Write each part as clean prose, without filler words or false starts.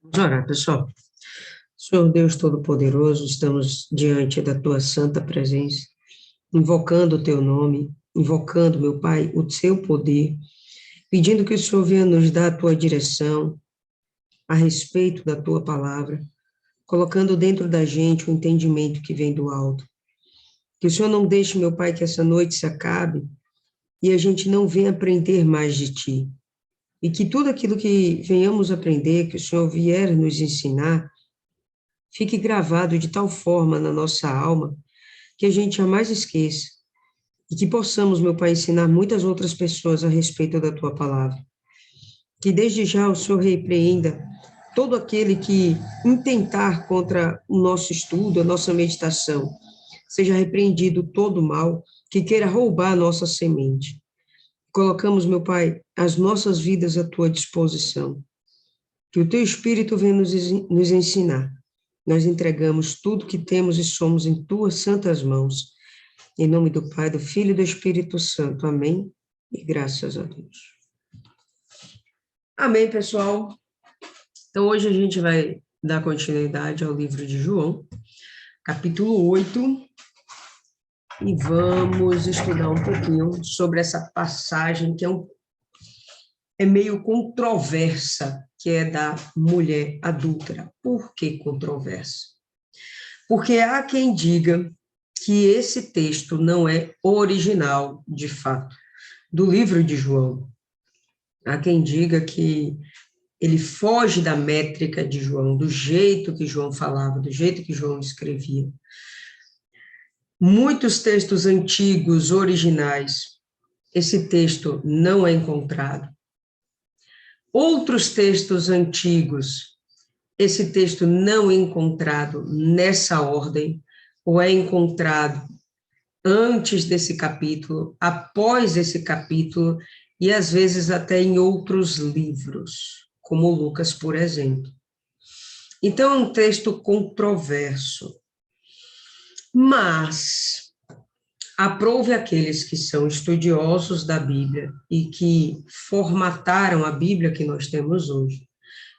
Vamos orar, pessoal. Senhor Deus Todo-Poderoso, estamos diante da tua santa presença, invocando o teu nome, invocando, meu Pai, o seu poder, pedindo que o Senhor venha nos dar a tua direção a respeito da tua palavra, colocando dentro da gente o entendimento que vem do alto. Que o Senhor não deixe, meu Pai, que essa noite se acabe e a gente não venha aprender mais de ti. E que tudo aquilo que venhamos aprender, que o Senhor vier nos ensinar, fique gravado de tal forma na nossa alma que a gente jamais esqueça e que possamos, meu Pai, ensinar muitas outras pessoas a respeito da tua palavra. Que desde já o Senhor repreenda todo aquele que intentar contra o nosso estudo, a nossa meditação, seja repreendido todo mal que queira roubar a nossa semente. Colocamos, meu Pai, as nossas vidas à tua disposição. Que o teu Espírito venha nos ensinar. Nós entregamos tudo que temos e somos em tuas santas mãos. Em nome do Pai, do Filho e do Espírito Santo. Amém. E graças a Deus. Amém, pessoal. Então, hoje a gente vai dar continuidade ao livro de João, capítulo 8, e vamos estudar um pouquinho sobre essa passagem que é meio controversa, que é da mulher adúltera. Por que controversa? Porque há quem diga que esse texto não é original, de fato, do livro de João. Há quem diga que ele foge da métrica de João, do jeito que João falava, do jeito que João escrevia. Muitos textos antigos, originais, esse texto não é encontrado. Outros textos antigos, esse texto não é encontrado nessa ordem, ou é encontrado antes desse capítulo, após esse capítulo, e às vezes até em outros livros, como Lucas, por exemplo. Então, é um texto controverso. Mas, aprove aqueles que são estudiosos da Bíblia e que formataram a Bíblia que nós temos hoje,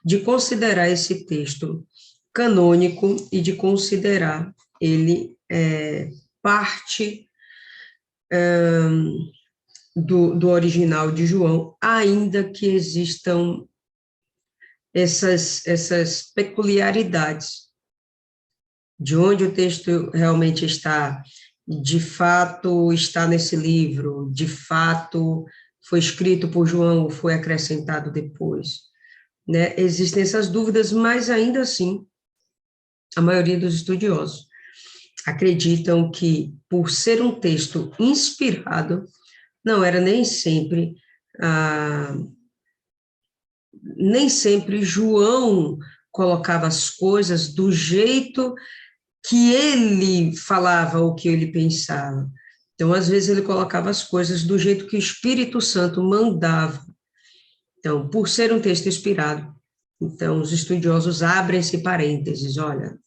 de considerar esse texto canônico e de considerar ele parte do original de João, ainda que existam essas peculiaridades, de onde o texto realmente está, de fato está nesse livro, de fato foi escrito por João ou foi acrescentado depois, né? Existem essas dúvidas, mas ainda assim, a maioria dos estudiosos acreditam que, por ser um texto inspirado, não era nem sempre João colocava as coisas do jeito que ele falava ou que ele pensava. Então, às vezes, ele colocava as coisas do jeito que o Espírito Santo mandava. Então, por ser um texto inspirado, então, os estudiosos abrem esse parênteses, olha,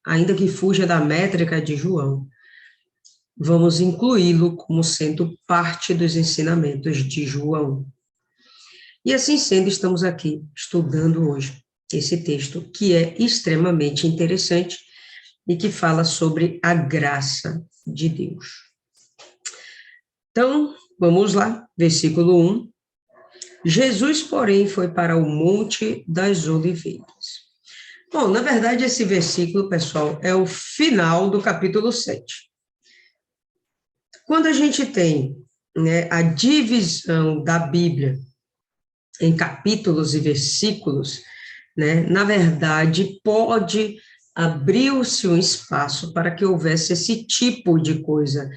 ainda que fuja da métrica de João, vamos incluí-lo como sendo parte dos ensinamentos de João. E assim sendo, estamos aqui estudando hoje esse texto, que é extremamente interessante e que fala sobre a graça de Deus. Então, vamos lá, versículo 1. Jesus, porém, foi para o Monte das Oliveiras. Bom, na verdade, esse versículo, pessoal, é o final do capítulo 7. Quando a gente tem, né, a divisão da Bíblia em capítulos e versículos, né, na verdade, pode abrir-se um espaço para que houvesse esse tipo de coisa,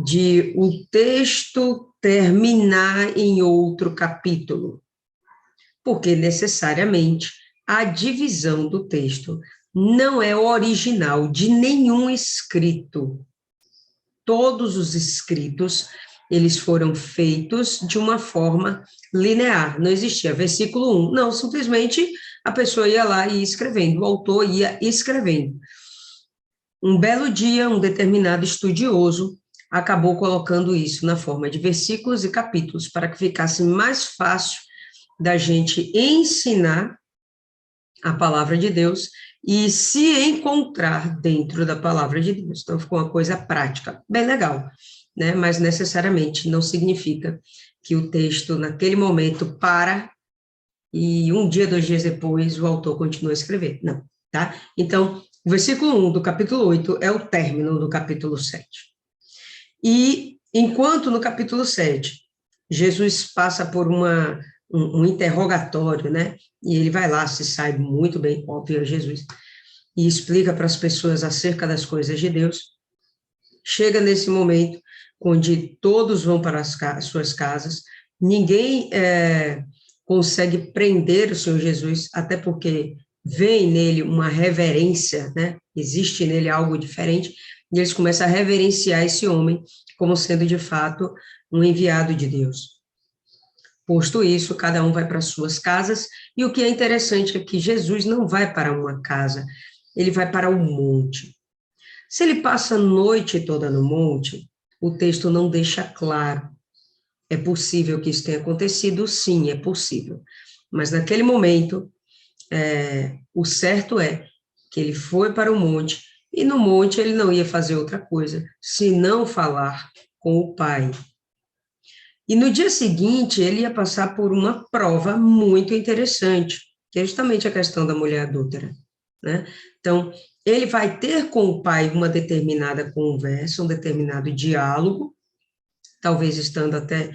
de o texto terminar em outro capítulo, porque necessariamente a divisão do texto não é original de nenhum escrito. Todos os escritos, eles foram feitos de uma forma linear, não existia versículo 1, não, simplesmente a pessoa ia lá e ia escrevendo, o autor ia escrevendo. Um belo dia, um determinado estudioso acabou colocando isso na forma de versículos e capítulos, para que ficasse mais fácil da gente ensinar a palavra de Deus e se encontrar dentro da palavra de Deus. Então, ficou uma coisa prática, bem legal, né? Mas necessariamente não significa que o texto, naquele momento, para e um dia, 2 dias depois, o autor continua a escrever. Não, tá? Então, o versículo 1 do capítulo 8 é o término do capítulo 7. E, enquanto no capítulo 7, Jesus passa por um interrogatório, né? E ele vai lá, se sai muito bem, óbvio, é Jesus, e explica para as pessoas acerca das coisas de Deus. Chega nesse momento onde todos vão para as suas casas, ninguém consegue prender o Senhor Jesus, até porque vem nele uma reverência, né? Existe nele algo diferente, e eles começam a reverenciar esse homem como sendo, de fato, um enviado de Deus. Posto isso, cada um vai para as suas casas, e o que é interessante é que Jesus não vai para uma casa, ele vai para um monte. Se ele passa a noite toda no monte, o texto não deixa claro. É possível que isso tenha acontecido? Sim, é possível. Mas naquele momento, o certo é que ele foi para o monte, e no monte ele não ia fazer outra coisa, senão falar com o Pai. E no dia seguinte, ele ia passar por uma prova muito interessante, que é justamente a questão da mulher adúltera, né? Então, ele vai ter com o pai uma determinada conversa, um determinado diálogo, talvez estando até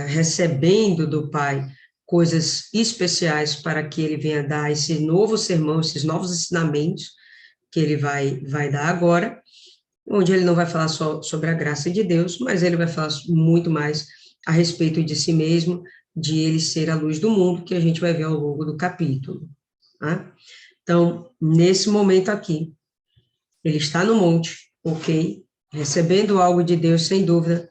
recebendo do pai coisas especiais para que ele venha dar esse novo sermão, esses novos ensinamentos que ele vai dar agora, onde ele não vai falar só sobre a graça de Deus, mas ele vai falar muito mais a respeito de si mesmo, de ele ser a luz do mundo, que a gente vai ver ao longo do capítulo. Tá? Então, nesse momento aqui, ele está no monte, ok? Recebendo algo de Deus, sem dúvida,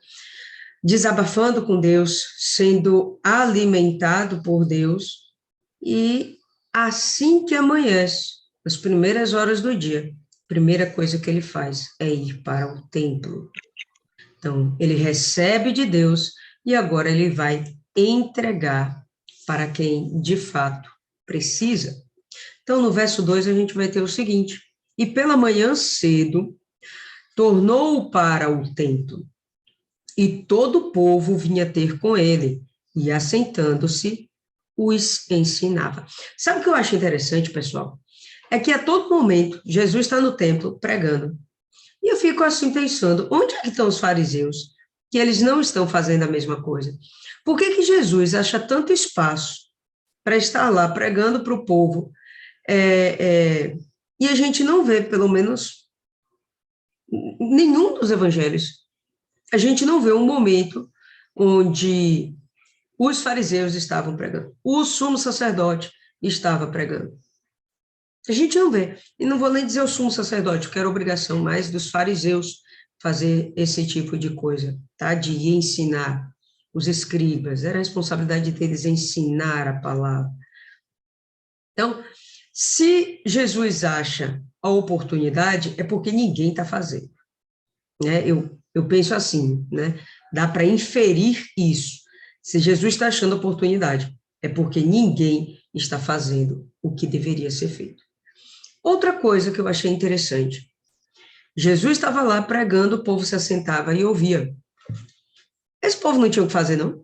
desabafando com Deus, sendo alimentado por Deus, e assim que amanhece, nas primeiras horas do dia, a primeira coisa que ele faz é ir para o templo. Então, ele recebe de Deus e agora ele vai entregar para quem de fato precisa. Então, no verso 2, a gente vai ter o seguinte: e pela manhã cedo, tornou para o templo, e todo o povo vinha ter com ele, e assentando-se, os ensinava. Sabe o que eu acho interessante, pessoal? É que a todo momento, Jesus está no templo pregando. E eu fico assim pensando, onde é que estão os fariseus? Que eles não estão fazendo a mesma coisa. Por que que Jesus acha tanto espaço para estar lá pregando para o povo? E a gente não vê, pelo menos, nenhum dos evangelhos. A gente não vê um momento onde os fariseus estavam pregando, o sumo sacerdote estava pregando. A gente não vê. E não vou nem dizer o sumo sacerdote, porque era obrigação mais dos fariseus fazer esse tipo de coisa, tá? De ensinar. Os escribas, era a responsabilidade deles ensinar a palavra. Então, se Jesus acha a oportunidade, é porque ninguém está fazendo. Né? Eu penso assim, né? Dá para inferir isso. Se Jesus está achando oportunidade, é porque ninguém está fazendo o que deveria ser feito. Outra coisa que eu achei interessante, Jesus estava lá pregando, o povo se assentava e ouvia. Esse povo não tinha o que fazer, não?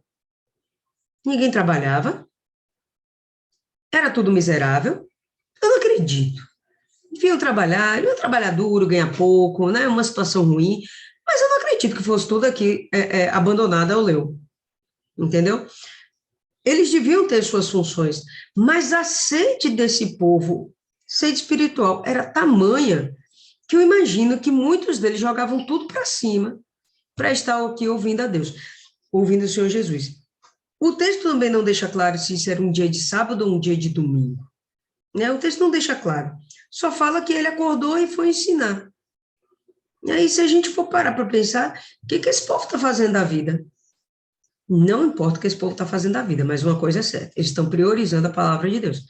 Ninguém trabalhava, era tudo miserável. Eu não acredito. Deviam trabalhar duro, ganhar pouco, né? Uma situação ruim, mas eu não acredito que fosse tudo aqui abandonado ao leu. Entendeu? Eles deviam ter suas funções, mas a sede desse povo, sede espiritual, era tamanha que eu imagino que muitos deles jogavam tudo para cima para estar aqui ouvindo a Deus, ouvindo o Senhor Jesus. O texto também não deixa claro se isso era um dia de sábado ou um dia de domingo. Né? O texto não deixa claro. Só fala que ele acordou e foi ensinar. E aí, se a gente for parar para pensar, o que esse povo está fazendo da vida? Não importa o que esse povo está fazendo da vida, mas uma coisa é certa, eles estão priorizando a palavra de Deus.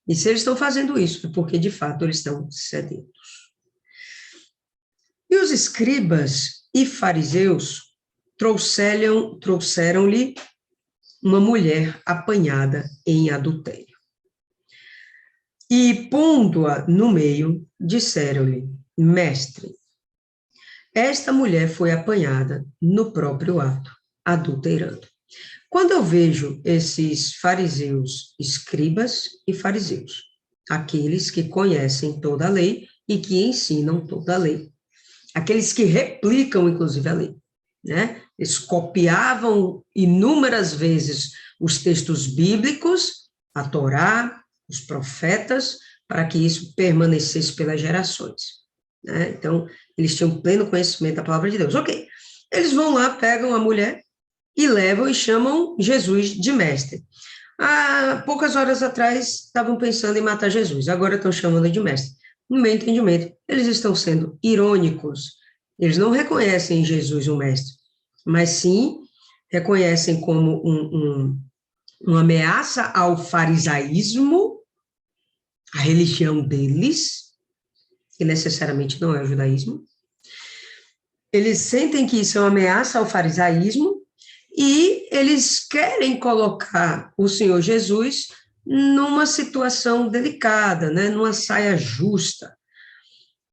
E se eles estão fazendo isso, é porque, de fato, eles estão sedentos. E os escribas e fariseus trouxeram-lhe uma mulher apanhada em adultério. E, pondo-a no meio, disseram-lhe, mestre, esta mulher foi apanhada no próprio ato, adulterando. Quando eu vejo esses fariseus, escribas e fariseus, aqueles que conhecem toda a lei e que ensinam toda a lei, aqueles que replicam, inclusive, a lei, né? Eles copiavam inúmeras vezes os textos bíblicos, a Torá, os profetas, para que isso permanecesse pelas gerações, né? Então, eles tinham pleno conhecimento da palavra de Deus. Ok, eles vão lá, pegam a mulher e levam e chamam Jesus de mestre. Há poucas horas atrás estavam pensando em matar Jesus, agora estão chamando de mestre. No meu entendimento, eles estão sendo irônicos. Eles não reconhecem em Jesus um mestre, mas sim reconhecem como uma ameaça ao farisaísmo, a religião deles, que necessariamente não é o judaísmo. Eles sentem que isso é uma ameaça ao farisaísmo e eles querem colocar o Senhor Jesus numa situação delicada, né, numa saia justa,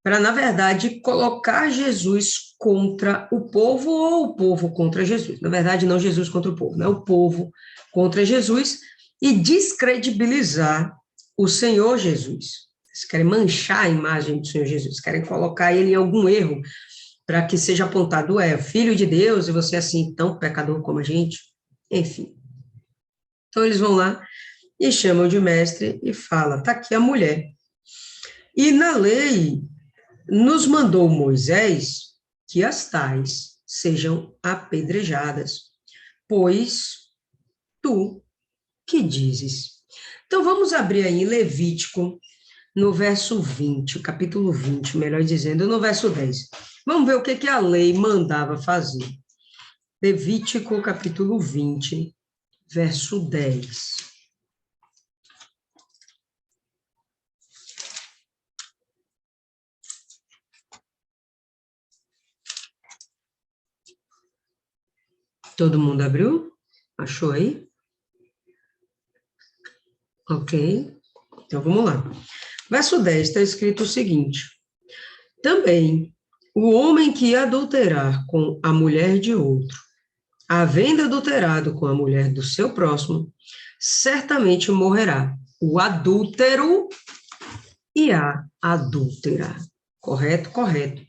para, na verdade, colocar Jesus contra o povo ou o povo contra Jesus. Na verdade, não Jesus contra o povo, né, o povo contra Jesus e descredibilizar o Senhor Jesus. Eles querem manchar a imagem do Senhor Jesus, querem colocar ele em algum erro, para que seja apontado, filho de Deus, e você é assim, tão pecador como a gente, enfim. Então, eles vão lá e chamam de mestre e fala, está aqui a mulher. E na lei, nos mandou Moisés que as tais sejam apedrejadas, pois tu que dizes? Então, vamos abrir aí Levítico, no verso 20, o capítulo 20, melhor dizendo, no verso 10. Vamos ver o que a lei mandava fazer. Levítico, capítulo 20, verso 10. Todo mundo abriu? Achou aí? Ok. Então, vamos lá. Verso 10 está escrito o seguinte: também o homem que adulterar com a mulher de outro, havendo adulterado com a mulher do seu próximo, certamente morrerá. O adúltero e a adúltera. Correto? Correto.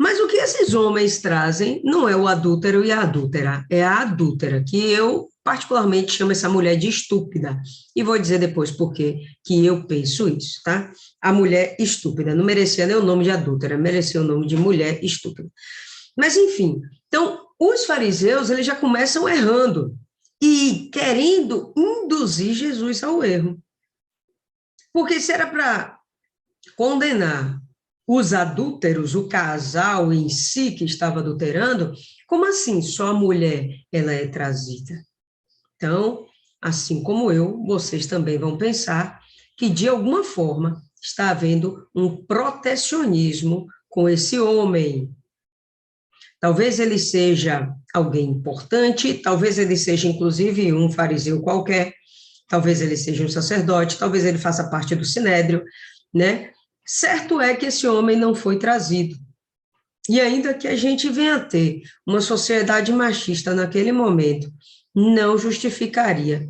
Mas o que esses homens trazem não é o adúltero e a adúltera, é a adúltera, que eu particularmente chamo essa mulher de estúpida. E vou dizer depois por que eu penso isso, tá? A mulher estúpida, não merecia nem o nome de adúltera, merecia o nome de mulher estúpida. Mas, enfim, então, os fariseus, eles já começam errando e querendo induzir Jesus ao erro. Porque se era para condenar os adúlteros, o casal em si que estava adulterando, como assim só a mulher ela é trazida? Então, assim como eu, vocês também vão pensar que, de alguma forma, está havendo um protecionismo com esse homem. Talvez ele seja alguém importante, talvez ele seja, inclusive, um fariseu qualquer, talvez ele seja um sacerdote, talvez ele faça parte do sinédrio, né? Certo é que esse homem não foi trazido. E ainda que a gente venha a ter uma sociedade machista naquele momento, não justificaria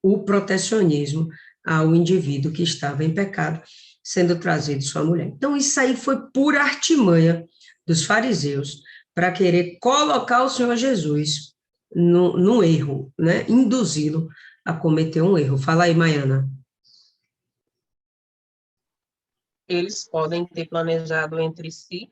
o protecionismo ao indivíduo que estava em pecado, sendo trazido sua mulher. Então, isso aí foi pura artimanha dos fariseus para querer colocar o Senhor Jesus no erro, né? Induzi-lo a cometer um erro. Fala aí, Maiana. Eles podem ter planejado entre si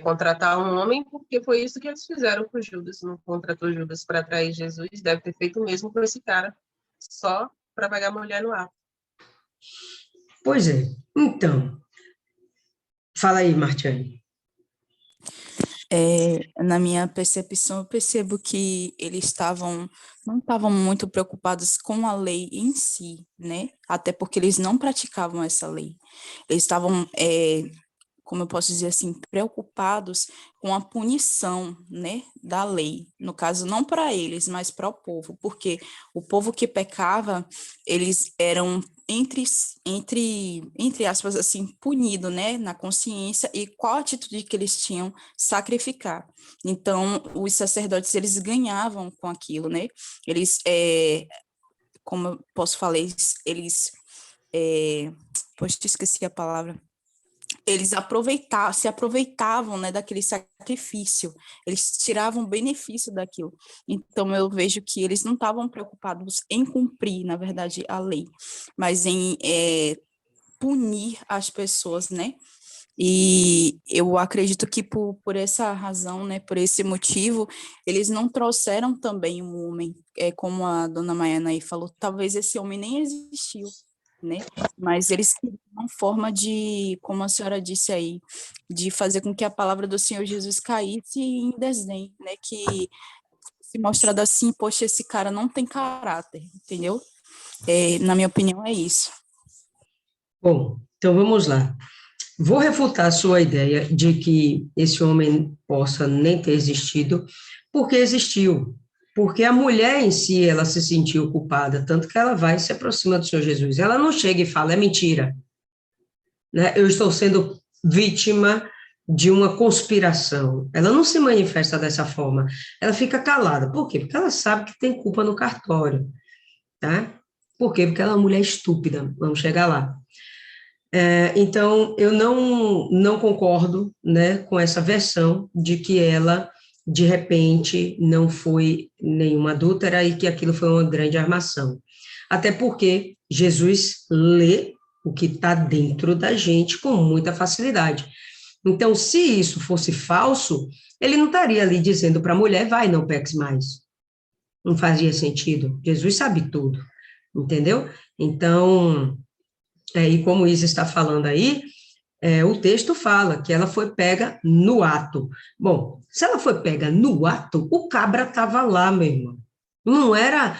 contratar um homem, porque foi isso que eles fizeram com Judas, não contratou Judas para atrair Jesus, deve ter feito o mesmo com esse cara, só para pegar a mulher no ar. Pois é. Então, fala aí, Martiane. Na minha percepção, eu percebo que não estavam muito preocupados com a lei em si, né? Até porque eles não praticavam essa lei. Eles estavam como eu posso dizer assim, preocupados com a punição, né, da lei. No caso, não para eles, mas para o povo, porque o povo que pecava, eles eram entre aspas, assim, punido, né, na consciência, e qual a atitude que eles tinham? Sacrificar. Então, os sacerdotes, eles ganhavam com aquilo, né, eles, como eu posso falar, poxa, esqueci a palavra, eles se aproveitavam, né, daquele sacrifício, eles tiravam benefício daquilo. Então, eu vejo que eles não estavam preocupados em cumprir, na verdade, a lei, mas em punir as pessoas, né? E eu acredito que por essa razão, né, por esse motivo, eles não trouxeram também um homem, como a dona Maiana aí falou, talvez esse homem nem existiu, né? Mas eles queriam uma forma de, como a senhora disse aí, de fazer com que a palavra do Senhor Jesus caísse em desdém, né? Que se mostrado assim, poxa, esse cara não tem caráter, entendeu? Na minha opinião, é isso. Bom, então vamos lá. Vou refutar a sua ideia de que esse homem possa nem ter existido, porque existiu. Porque a mulher em si, ela se sentiu culpada, tanto que ela vai e se aproxima do Senhor Jesus. Ela não chega e fala, é mentira, né? Eu estou sendo vítima de uma conspiração. Ela não se manifesta dessa forma. Ela fica calada. Por quê? Porque ela sabe que tem culpa no cartório, tá? Por quê? Porque ela é uma mulher estúpida. Vamos chegar lá. Então, eu não concordo, né, com essa versão de que ela, de repente, não foi nenhuma adúltera e que aquilo foi uma grande armação. Até porque Jesus lê o que está dentro da gente com muita facilidade. Então, se isso fosse falso, ele não estaria ali dizendo para a mulher, vai, não peques mais. Não fazia sentido. Jesus sabe tudo, entendeu? Então, e como Isa está falando aí, o texto fala que ela foi pega no ato. Bom, se ela foi pega no ato, o cabra estava lá, meu irmão. Não era,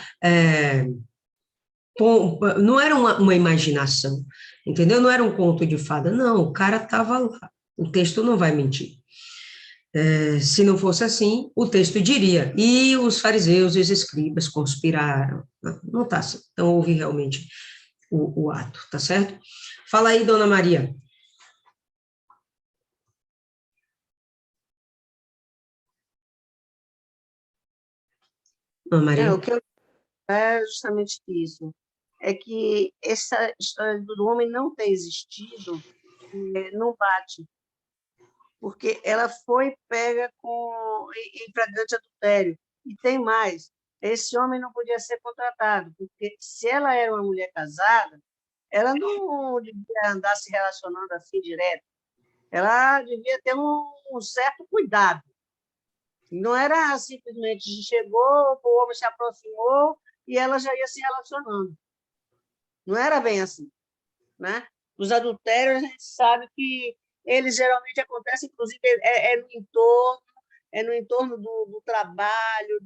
não era uma imaginação, entendeu? Não era um conto de fada, não, o cara estava lá. O texto não vai mentir. Se não fosse assim, o texto diria, e os fariseus e os escribas conspiraram. Não está assim. Então, houve realmente o ato, tá certo? Fala aí, dona Maria. Dona Maria. O que eu é justamente isso. É que essa história do homem não ter existido não bate, porque ela foi pega em flagrante adultério. E tem mais, esse homem não podia ser contratado, porque se ela era uma mulher casada, ela não devia andar se relacionando assim direto. Ela devia ter um certo cuidado. Não era simplesmente chegou, o homem se aproximou e ela já ia se relacionando. Não era bem assim, né? Os adultérios, a gente sabe que eles geralmente acontecem, inclusive, no entorno do trabalho,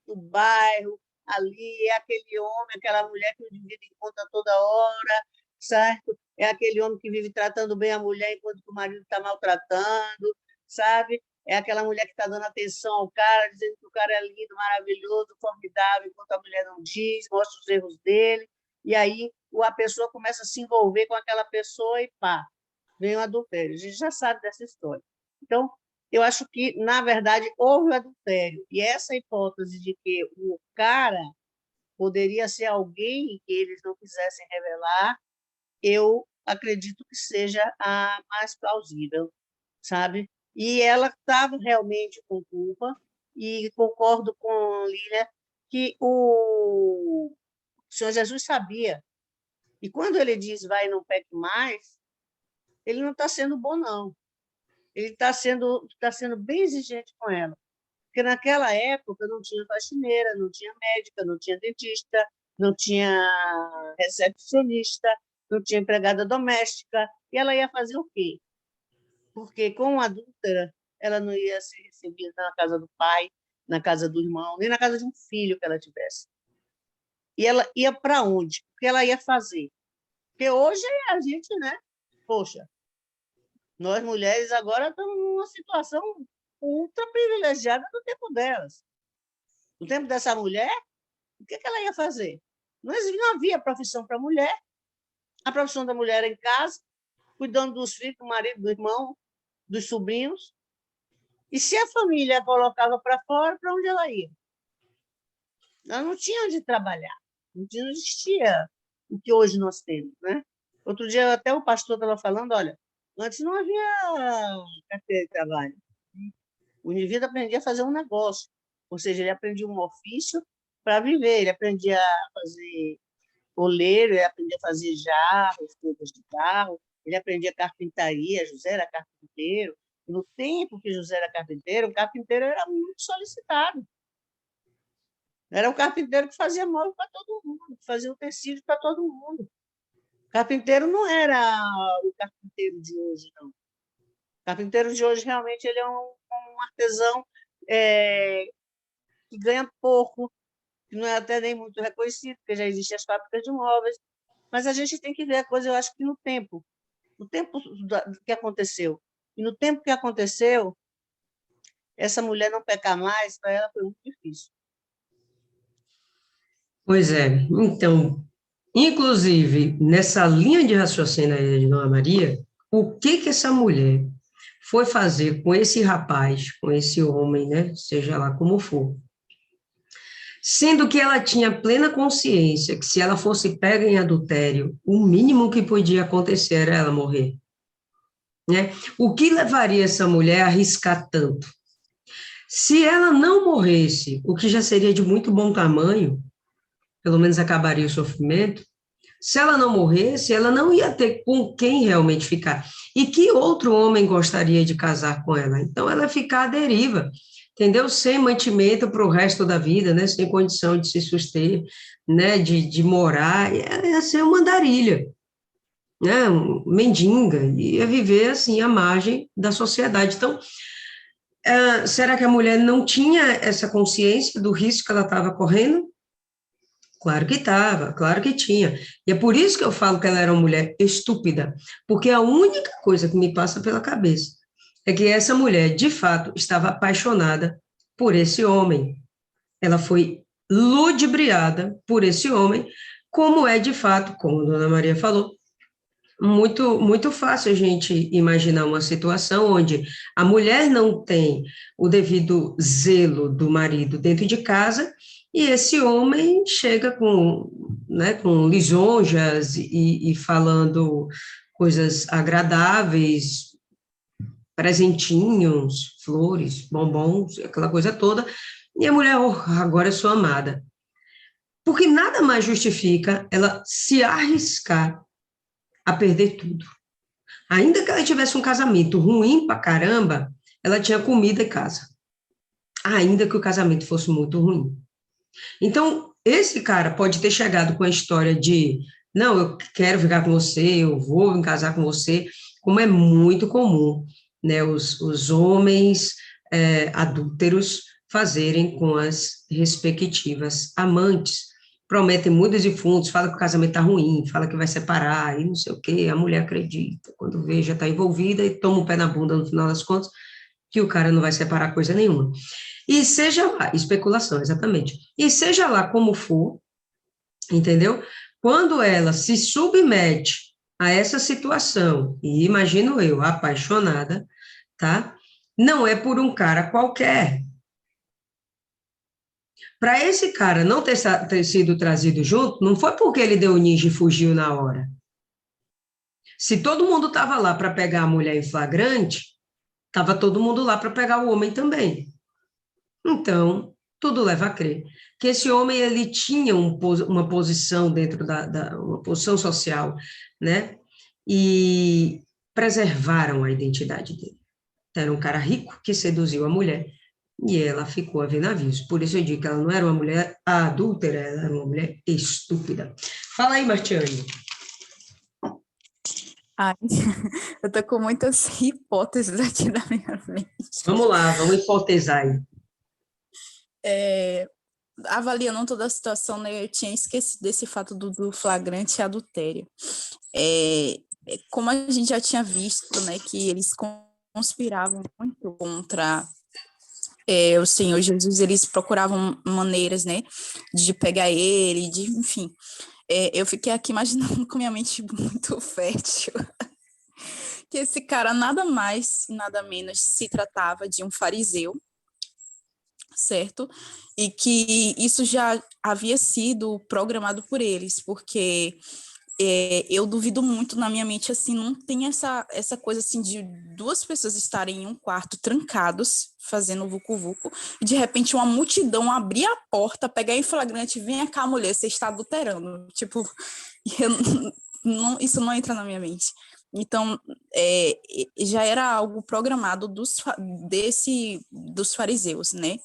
do bairro, ali, é aquele homem, aquela mulher que o indivíduo encontra toda hora, certo? É aquele homem que vive tratando bem a mulher enquanto o marido está maltratando, sabe? É aquela mulher que está dando atenção ao cara, dizendo que o cara é lindo, maravilhoso, formidável, enquanto a mulher não diz, mostra os erros dele, e aí a pessoa começa a se envolver com aquela pessoa e pá, vem o adultério. A gente já sabe dessa história. Então, eu acho que, na verdade, houve o adultério. E essa hipótese de que o cara poderia ser alguém que eles não quisessem revelar, eu acredito que seja a mais plausível, sabe? E ela estava realmente com culpa, e concordo com Lília que o Senhor Jesus sabia. E quando ele diz, vai, não peque mais, ele não está sendo bom, não. Ele está sendo bem exigente com ela. Porque naquela época não tinha faxineira, não tinha médica, não tinha dentista, não tinha recepcionista, não tinha empregada doméstica. E ela ia fazer o quê? Porque, como adúltera, ela não ia ser recebida na casa do pai, na casa do irmão, nem na casa de um filho que ela tivesse. E ela ia para onde? O que ela ia fazer? Porque hoje a gente, né? Poxa, Nós, mulheres, agora estamos numa situação ultra privilegiada do tempo delas. No tempo dessa mulher, o que ela ia fazer? Não havia profissão para a mulher. A profissão da mulher era em casa, cuidando dos filhos, do marido, do irmão, dos sobrinhos. E se a família a colocava para fora, para onde ela ia? Ela não tinha onde trabalhar. Não existia o que hoje nós temos, né? Outro dia, até o pastor estava falando, olha, antes não havia carteira de trabalho. O indivíduo aprendia a fazer um negócio, ou seja, ele aprendia um ofício para viver, ele aprendia a fazer oleiro, ele aprendia a fazer jarros, coisas de barro, ele aprendia carpintaria, José era carpinteiro. No tempo que José era carpinteiro, o carpinteiro era muito solicitado. Era o carpinteiro que fazia móvel para todo mundo, que fazia utensílios para todo mundo. O carpinteiro não era o carpinteiro de hoje, não. O carpinteiro de hoje, realmente, ele é um artesão que ganha pouco, que não é até nem muito reconhecido, porque já existem as fábricas de móveis. Mas a gente tem que ver a coisa, eu acho que no tempo que aconteceu. E no tempo que aconteceu, essa mulher não pecar mais, para ela foi muito difícil. Pois é, então, inclusive, nessa linha de raciocínio aí de Dona Maria, o que essa mulher foi fazer com esse rapaz, com esse homem, né, seja lá como for, sendo que ela tinha plena consciência que se ela fosse pega em adultério, o mínimo que podia acontecer era ela morrer, né? O que levaria essa mulher a arriscar tanto? Se ela não morresse, o que já seria de muito bom tamanho, pelo menos acabaria o sofrimento. Se ela não morresse, ela não ia ter com quem realmente ficar. E que outro homem gostaria de casar com ela? Então, ela ia ficar à deriva, entendeu? Sem mantimento para o resto da vida, né? Sem condição de se suster, né? De morar, ia ser uma andarilha, né? Mendiga, ia viver assim à margem da sociedade. Então, será que a mulher não tinha essa consciência do risco que ela estava correndo? Claro que estava, claro que tinha. E é por isso que eu falo que ela era uma mulher estúpida, porque a única coisa que me passa pela cabeça é que essa mulher, de fato, estava apaixonada por esse homem. Ela foi ludibriada por esse homem, como é de fato, como a Dona Maria falou, muito fácil a gente imaginar uma situação onde a mulher não tem o devido zelo do marido dentro de casa e esse homem chega com lisonjas e falando coisas agradáveis, presentinhos, flores, bombons, aquela coisa toda, e a mulher, oh, agora eu sou amada. Porque nada mais justifica ela se arriscar a perder tudo. Ainda que ela tivesse um casamento ruim pra caramba, ela tinha comida e casa. Ainda que o casamento fosse muito ruim. Então, esse cara pode ter chegado com a história de, não, eu quero ficar com você, eu vou me casar com você, como é muito comum, né, os homens adúlteros fazerem com as respectivas amantes. Prometem mudas e fundos, fala que o casamento está ruim, fala que vai separar, e não sei o quê, a mulher acredita, quando vê, já está envolvida e toma o pé na bunda no final das contas, que o cara não vai separar coisa nenhuma. E seja lá, especulação, exatamente, e seja lá como for, entendeu? Quando ela se submete a essa situação, e imagino eu, apaixonada, tá? Não é por um cara qualquer. Para esse cara não ter sido trazido junto, não foi porque ele deu ninja e fugiu na hora. Se todo mundo estava lá para pegar a mulher em flagrante, estava todo mundo lá para pegar o homem também. Então, tudo leva a crer que esse homem ele tinha uma posição dentro uma posição social, né? E preservaram a identidade dele. Era um cara rico que seduziu a mulher e ela ficou a ver navios. Por isso eu digo que ela não era uma mulher adúltera, ela era uma mulher estúpida. Fala aí, Martiane. Ai, eu tô com muitas hipóteses aqui na minha mente. Vamos lá, vamos hipotetizar aí. Avaliando toda a situação, né, eu tinha esquecido desse fato do flagrante adultério. como a gente já tinha visto, né, que eles conspiravam muito contra o Senhor Jesus, eles procuravam maneiras, né, de pegar ele, de, enfim. Eu fiquei aqui imaginando com minha mente muito fértil que esse cara nada mais, nada menos se tratava de um fariseu, certo? E que isso já havia sido programado por eles, porque eu duvido muito na minha mente, assim, não tem essa coisa, assim, de duas pessoas estarem em um quarto trancados, fazendo vucu-vucu, e de repente uma multidão abrir a porta, pegar em flagrante, vem cá, mulher, você está adulterando. Tipo, isso não entra na minha mente. Então, já era algo programado dos fariseus, né?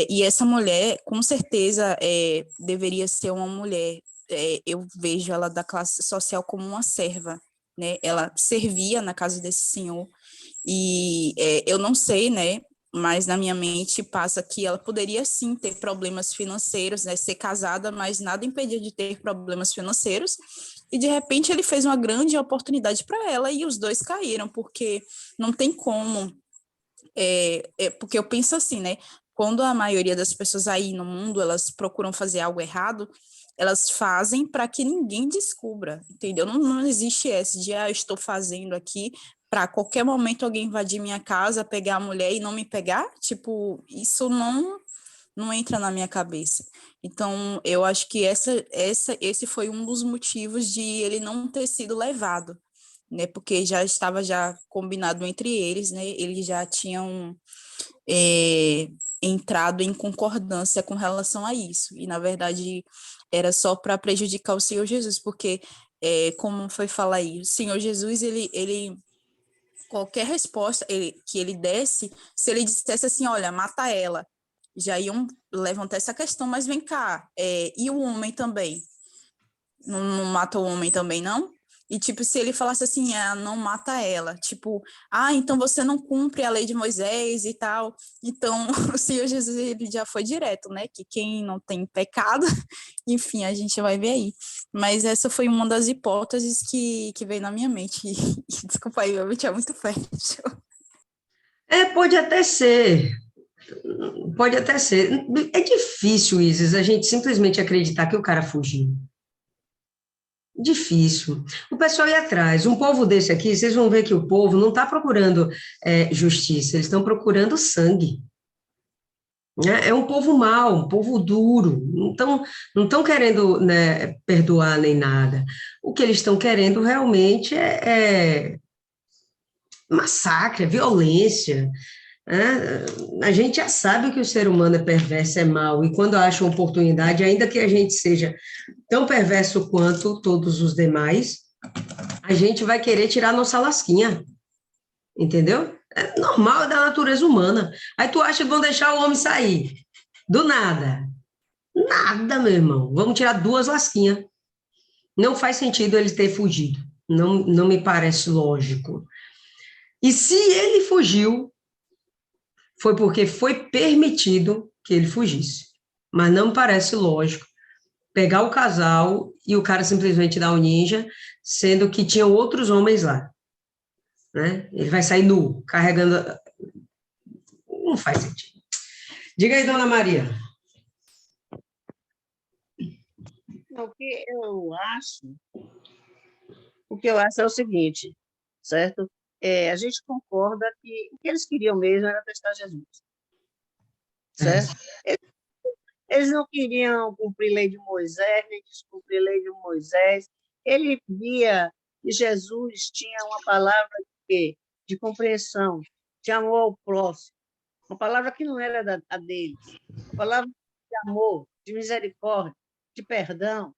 E essa mulher, com certeza, deveria ser uma mulher, eu vejo ela da classe social como uma serva, né? Ela servia na casa desse senhor, e eu não sei, né? Mas na minha mente passa que ela poderia sim ter problemas financeiros, né? Ser casada, mas nada impedia de ter problemas financeiros. E de repente ele fez uma grande oportunidade para ela e os dois caíram, porque não tem como. Porque eu penso assim, né? Quando a maioria das pessoas aí no mundo elas procuram fazer algo errado, elas fazem para que ninguém descubra, entendeu? Não existe esse de, eu estou fazendo aqui para qualquer momento alguém invadir minha casa, pegar a mulher e não me pegar. Tipo, isso não entra na minha cabeça. Então, eu acho que esse foi um dos motivos de ele não ter sido levado, né? Porque já estava já combinado entre eles, né? Eles já tinham entrado em concordância com relação a isso. E, na verdade, era só para prejudicar o Senhor Jesus, porque, como foi falar aí, o Senhor Jesus, ele qualquer resposta que ele desse, se ele dissesse assim, olha, mata ela, já iam levantar essa questão, mas vem cá, e o homem também? Não mata o homem também, não? E, tipo, se ele falasse assim, não mata ela, tipo, então você não cumpre a lei de Moisés e tal. Então, o Senhor Jesus, ele já foi direto, né? Que quem não tem pecado, enfim, a gente vai ver aí. Mas essa foi uma das hipóteses que veio na minha mente. E desculpa aí, minha mente é muito fértil. Pode até ser, pode até ser. É difícil, Isis, a gente simplesmente acreditar que o cara fugiu. Difícil. O pessoal ia atrás. Um povo desse aqui, vocês vão ver que o povo não está procurando justiça, eles estão procurando sangue. Né? É um povo mau, um povo duro. Não estão querendo, né, perdoar nem nada. O que eles estão querendo realmente é massacre, é violência. Né? A gente já sabe que o ser humano é perverso, é mau, e quando acha uma oportunidade, ainda que a gente seja tão perverso quanto todos os demais, a gente vai querer tirar nossa lasquinha, entendeu? É normal, é da natureza humana. Aí tu acha que vão deixar o homem sair? Do nada. Nada, meu irmão. Vamos tirar duas lasquinhas. Não faz sentido ele ter fugido. Não me parece lógico. E se ele fugiu, foi porque foi permitido que ele fugisse. Mas não me parece lógico pegar o casal e o cara simplesmente dar o ninja, sendo que tinha outros homens lá. Né? Ele vai sair nu, carregando. Não faz sentido. Diga aí, dona Maria. O que eu acho é o seguinte, certo? A gente concorda que o que eles queriam mesmo era testar Jesus, certo? Eles não queriam cumprir a lei de Moisés, nem descumprir a lei de Moisés. Ele via que Jesus tinha uma palavra de compreensão, de amor ao próximo, uma palavra que não era a deles, uma palavra de amor, de misericórdia, de perdão,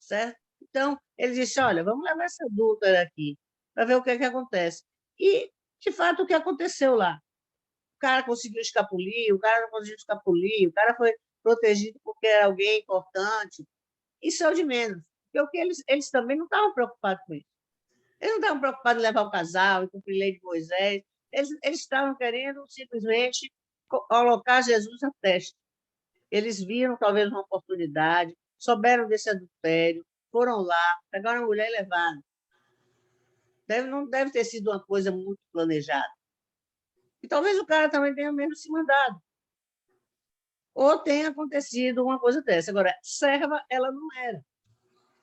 certo? Então, ele disse, olha, vamos levar essa adúltera aqui, para ver o que é que acontece. E, de fato, o que aconteceu lá? O cara conseguiu escapulir, o cara não conseguiu escapulir, o cara foi protegido porque era alguém importante. Isso é o de menos. Porque o que eles também não estavam preocupados com isso. Eles não estavam preocupados em levar o casal e cumprir a lei de Moisés. Eles estavam querendo simplesmente colocar Jesus na testa. Eles viram talvez uma oportunidade, souberam desse adultério, foram lá, pegaram a mulher e levaram. Não deve ter sido uma coisa muito planejada. E talvez o cara também tenha mesmo se mandado. Ou tenha acontecido uma coisa dessa. Agora, serva, ela não era.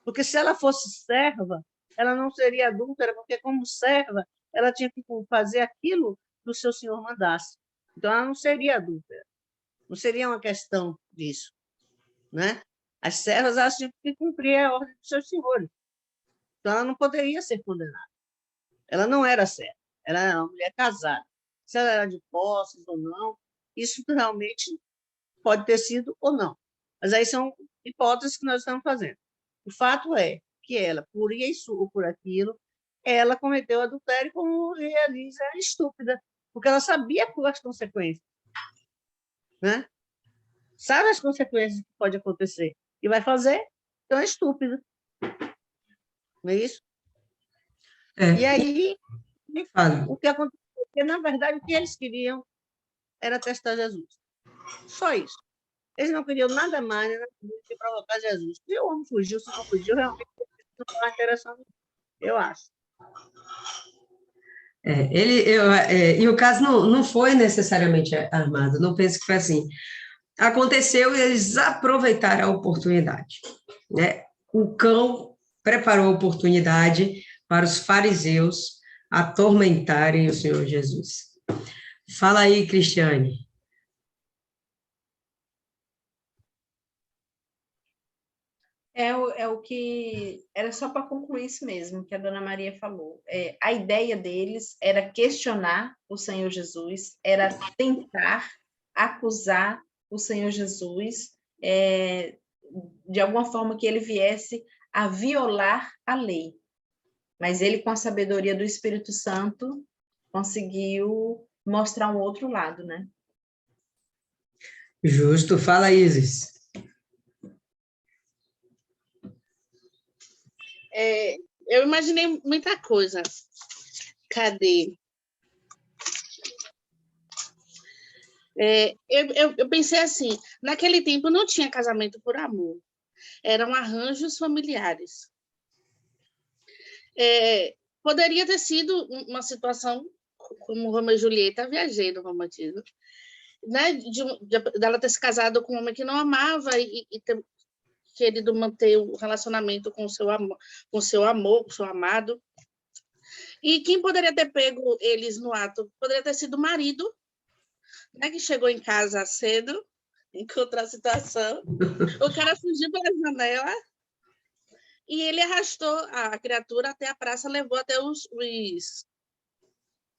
Porque se ela fosse serva, ela não seria adúltera, porque como serva, ela tinha que fazer aquilo que o seu senhor mandasse. Então, ela não seria adúltera. Não seria uma questão disso, né? As servas, elas tinham que cumprir a ordem dos seus senhores. Então, ela não poderia ser condenada. Ela não era serva. Ela era uma mulher casada. Se ela era de posses ou não, isso realmente pode ter sido ou não. Mas aí são hipóteses que nós estamos fazendo. O fato é que ela, por isso ou por aquilo, ela cometeu adultério, como realiza é estúpida, porque ela sabia as consequências, né? Sabe as consequências que pode acontecer e vai fazer, então é estúpida. Não é isso? E aí, o que aconteceu? Porque, na verdade, o que eles queriam era testar Jesus. Só isso. Eles não queriam nada mais, né, que provocar Jesus. Se o homem fugiu, se não fugiu, realmente não estava interessante, eu acho. E o caso não foi necessariamente armado, não penso que foi assim. Aconteceu e eles aproveitaram a oportunidade, né? O cão preparou a oportunidade para os fariseus atormentarem o Senhor Jesus. Fala aí, Cristiane. É o que era só para concluir isso mesmo que a dona Maria falou. A ideia deles era questionar o Senhor Jesus, era tentar acusar o Senhor Jesus de alguma forma que ele viesse a violar a lei. Mas ele, com a sabedoria do Espírito Santo, conseguiu mostrar um outro lado, né? Justo. Fala, Isis. Eu imaginei muita coisa. Cadê? Eu pensei assim, naquele tempo não tinha casamento por amor, eram arranjos familiares. Poderia ter sido uma situação como Romeu e Julieta, viajei no romantismo, né? Dela ter se casado com um homem que não amava e ter querido manter o relacionamento com o seu amor, com o seu amado. E quem poderia ter pego eles no ato? Poderia ter sido o marido, né, que chegou em casa cedo, encontrou a situação. O cara fugiu pela janela e ele arrastou a criatura até a praça, levou até os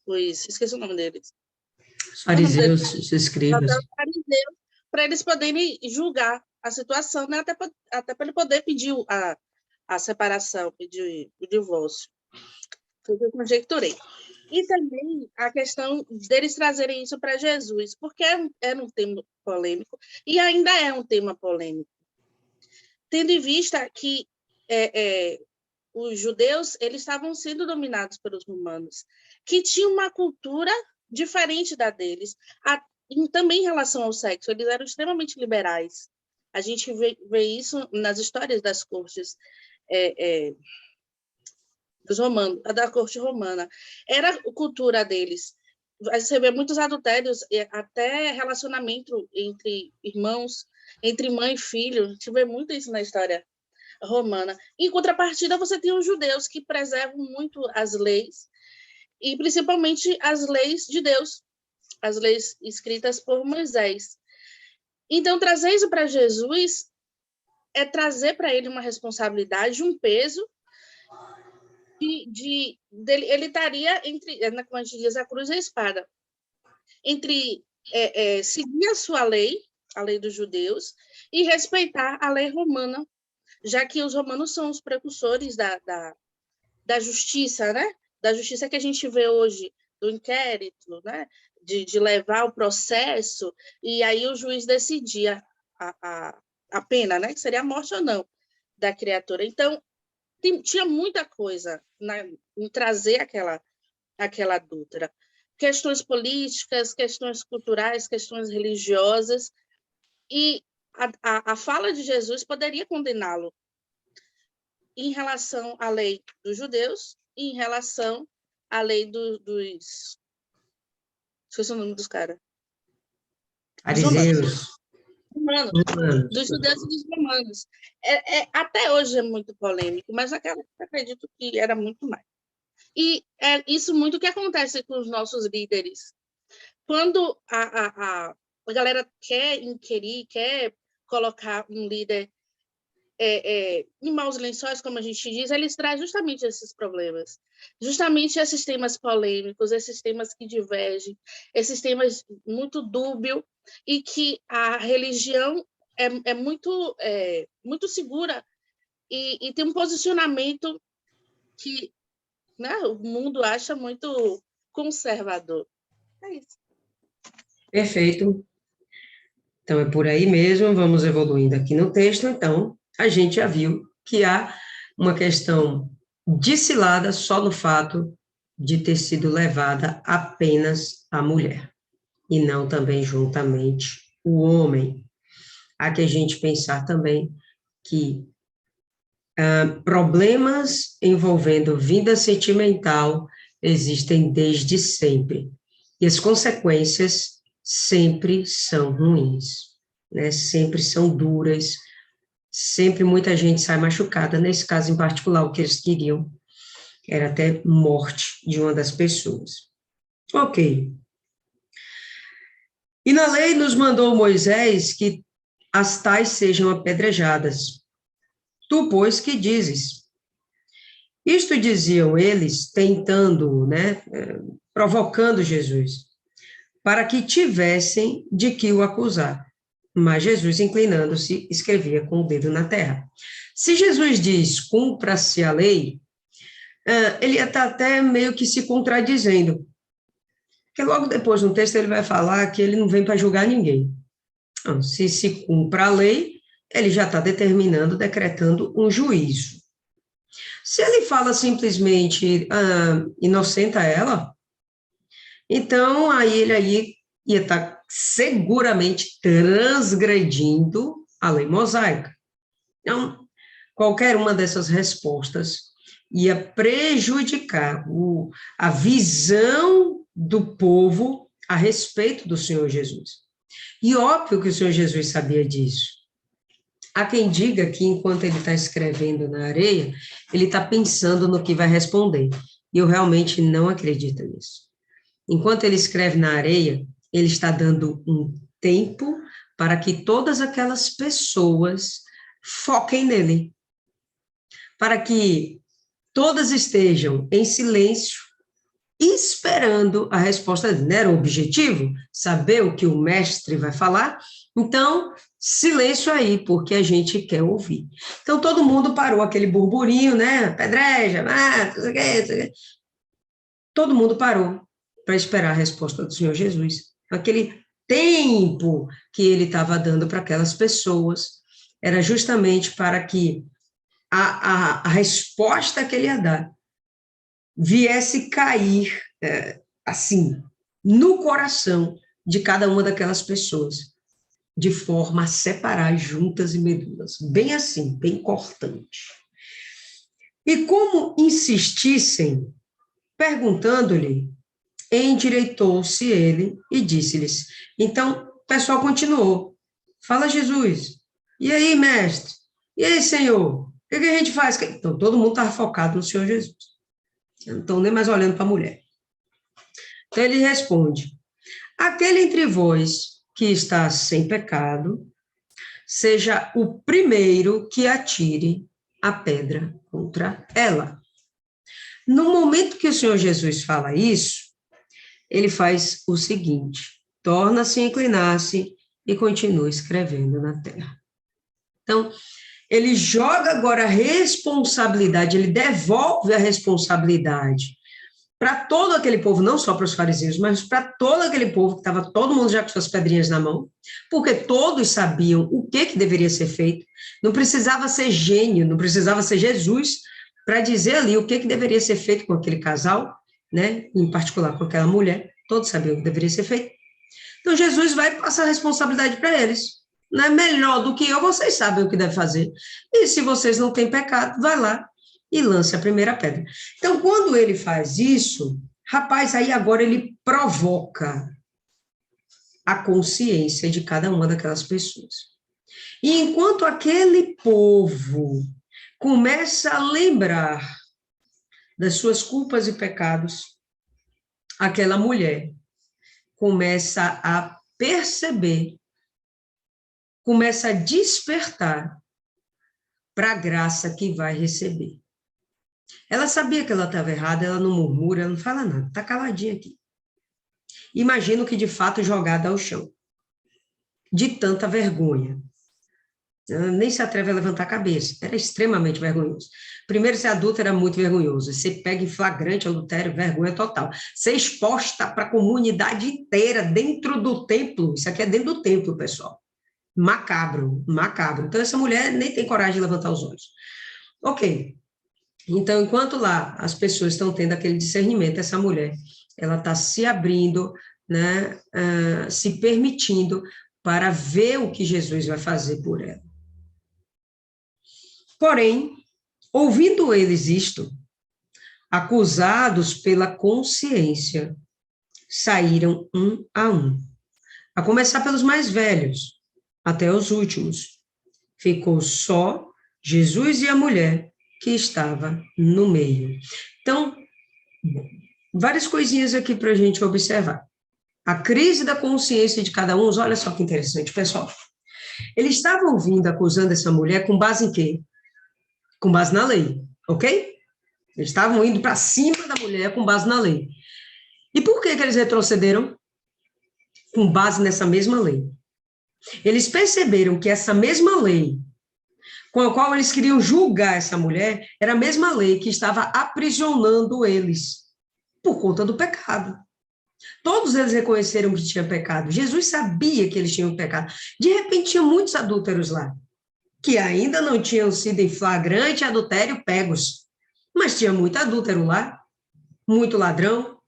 esqueci o nome deles. Os fariseus, os escribas. Para eles poderem julgar a situação, né, até para ele poder pedir a separação, pedir o divórcio. Foi o que eu conjecturei. E também a questão deles trazerem isso para Jesus, porque era um tema polêmico, e ainda é um tema polêmico. Tendo em vista que os judeus eles estavam sendo dominados pelos romanos, que tinham uma cultura diferente da deles, também em relação ao sexo, eles eram extremamente liberais. A gente vê isso nas histórias das cortes dos romanos, da corte romana. Era a cultura deles. Você vê muitos adultérios, até relacionamento entre irmãos, entre mãe e filho. A gente vê muito isso na história romana. Em contrapartida, você tem os judeus que preservam muito as leis, e principalmente as leis de Deus, as leis escritas por Moisés. Então, trazer isso para Jesus é trazer para ele uma responsabilidade, um peso, ele estaria entre, como a gente diz, a cruz e a espada, entre seguir a sua lei, a lei dos judeus, e respeitar a lei romana, já que os romanos são os precursores da justiça, né? Da justiça que a gente vê hoje, do inquérito, né? De levar o processo, e aí o juiz decidia a pena, né? Que seria a morte ou não da criatura. Então, tinha muita coisa em trazer aquela adúltera. Questões políticas, questões culturais, questões religiosas, e a fala de Jesus poderia condená-lo em relação à lei dos judeus em relação à lei dos... Esqueci o nome dos caras. Fariseus. Romanos. Dos judeus e dos romanos. Até hoje é muito polêmico, mas naquela época acredito que era muito mais. E é isso muito que acontece com os nossos líderes. Quando a galera quer inquirir, quer colocar um líder em maus lençóis, como a gente diz, eles trazem justamente esses problemas. Justamente esses temas polêmicos, esses temas que divergem, esses temas muito dúbios, e que a religião é muito segura e tem um posicionamento que, né, o mundo acha muito conservador. É isso. Perfeito. Então, é por aí mesmo, vamos evoluindo aqui no texto. Então, a gente já viu que há uma questão descilada só no fato de ter sido levada apenas a mulher, e não também juntamente o homem. Há que a gente pensar também que problemas envolvendo vida sentimental existem desde sempre, e as consequências sempre são ruins, né? Sempre são duras, sempre muita gente sai machucada. Nesse caso em particular, o que eles queriam era até morte de uma das pessoas. Ok. E na lei nos mandou Moisés que as tais sejam apedrejadas. Tu, pois, que dizes? Isto diziam eles, tentando, né, provocando Jesus, para que tivessem de que o acusar. Mas Jesus, inclinando-se, escrevia com o dedo na terra. Se Jesus diz, cumpra-se a lei, ele está até meio que se contradizendo. Porque logo depois, no texto, ele vai falar que ele não vem para julgar ninguém. Então, se cumpra a lei, ele já está determinando, decretando um juízo. Se ele fala simplesmente, inocenta ela, então aí ele ia estar seguramente transgredindo a lei mosaica. Então, qualquer uma dessas respostas ia prejudicar a visão do povo a respeito do Senhor Jesus. E óbvio que o Senhor Jesus sabia disso. Há quem diga que enquanto ele está escrevendo na areia, ele está pensando no que vai responder. E eu realmente não acredito nisso. Enquanto ele escreve na areia, ele está dando um tempo para que todas aquelas pessoas foquem nele. Para que todas estejam em silêncio, esperando a resposta. Não era o objetivo? Saber o que o mestre vai falar? Então, silêncio aí, porque a gente quer ouvir. Então, todo mundo parou, aquele burburinho, né? Pedreja, não sei o quê. Todo mundo parou para esperar a resposta do Senhor Jesus. Aquele tempo que ele estava dando para aquelas pessoas era justamente para que a resposta que ele ia dar viesse cair, assim, no coração de cada uma daquelas pessoas, de forma a separar juntas e medulas, bem assim, bem cortante. E como insistissem, perguntando-lhe, endireitou-se ele e disse-lhes. Então, o pessoal continuou. Fala, Jesus. E aí, mestre? E aí, Senhor? O que a gente faz? Então, todo mundo estava focado no Senhor Jesus. Não estão nem mais olhando para a mulher. Então, ele responde, aquele entre vós que está sem pecado, seja o primeiro que atire a pedra contra ela. No momento que o Senhor Jesus fala isso, ele faz o seguinte, torna-se a inclinar-se e continua escrevendo na terra. Então, ele joga agora a responsabilidade, ele devolve a responsabilidade para todo aquele povo, não só para os fariseus, mas para todo aquele povo que estava todo mundo já com suas pedrinhas na mão, porque todos sabiam o que deveria ser feito, não precisava ser gênio, não precisava ser Jesus para dizer ali o que deveria ser feito com aquele casal, né, em particular com aquela mulher, todos sabiam o que deveria ser feito. Então, Jesus vai passar a responsabilidade para eles. Não é melhor do que eu, vocês sabem o que deve fazer. E se vocês não têm pecado, vai lá e lance a primeira pedra. Então, quando ele faz isso, rapaz, aí agora ele provoca a consciência de cada uma daquelas pessoas. E enquanto aquele povo começa a lembrar das suas culpas e pecados, aquela mulher começa a perceber, começa a despertar para a graça que vai receber. Ela sabia que ela estava errada, ela não murmura, ela não fala nada, está caladinha aqui. Imagino que, de fato, jogada ao chão, de tanta vergonha. Ela nem se atreve a levantar a cabeça, era extremamente vergonhoso. Primeiro, ser adulto era muito vergonhoso, você pega em flagrante adultério, vergonha total. Ser exposta para a comunidade inteira, dentro do templo, isso aqui é dentro do templo, pessoal. Macabro, macabro. Então, essa mulher nem tem coragem de levantar os olhos. Ok. Então, enquanto lá as pessoas estão tendo aquele discernimento, essa mulher, ela está se abrindo, né, se permitindo para ver o que Jesus vai fazer por ela. Porém, ouvindo eles isto, acusados pela consciência, saíram um, a começar pelos mais velhos, até os últimos. Ficou só Jesus e a mulher que estava no meio. Então, várias coisinhas aqui para a gente observar. A crise da consciência de cada um, olha só que interessante, pessoal. Eles estavam vindo acusando essa mulher com base em quê? Com base na lei, ok? Eles estavam indo para cima da mulher com base na lei. E por que eles retrocederam? Com base nessa mesma lei. Eles perceberam que essa mesma lei com a qual eles queriam julgar essa mulher, era a mesma lei que estava aprisionando eles, por conta do pecado. Todos eles reconheceram que tinha pecado. Jesus sabia que eles tinham pecado. De repente, tinha muitos adúlteros lá, que ainda não tinham sido em flagrante adultério pegos. Mas tinha muito adúltero lá, muito ladrão,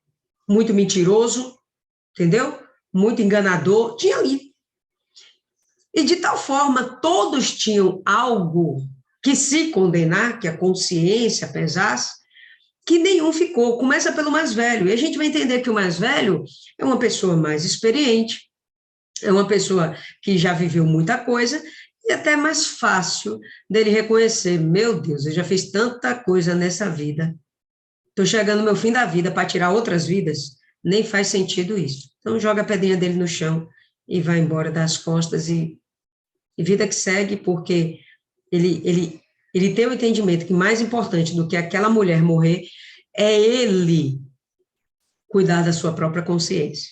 muito mentiroso, entendeu? Muito enganador, tinha ali. E de tal forma, todos tinham algo que se condenar, que a consciência pesasse, que nenhum ficou. Começa pelo mais velho. E a gente vai entender que o mais velho é uma pessoa mais experiente, é uma pessoa que já viveu muita coisa, e até mais fácil dele reconhecer, meu Deus, eu já fiz tanta coisa nessa vida, estou chegando no meu fim da vida para tirar outras vidas, nem faz sentido isso. Então, joga a pedrinha dele no chão e vai embora das costas e vida que segue, porque ele tem o entendimento que mais importante do que aquela mulher morrer é ele cuidar da sua própria consciência.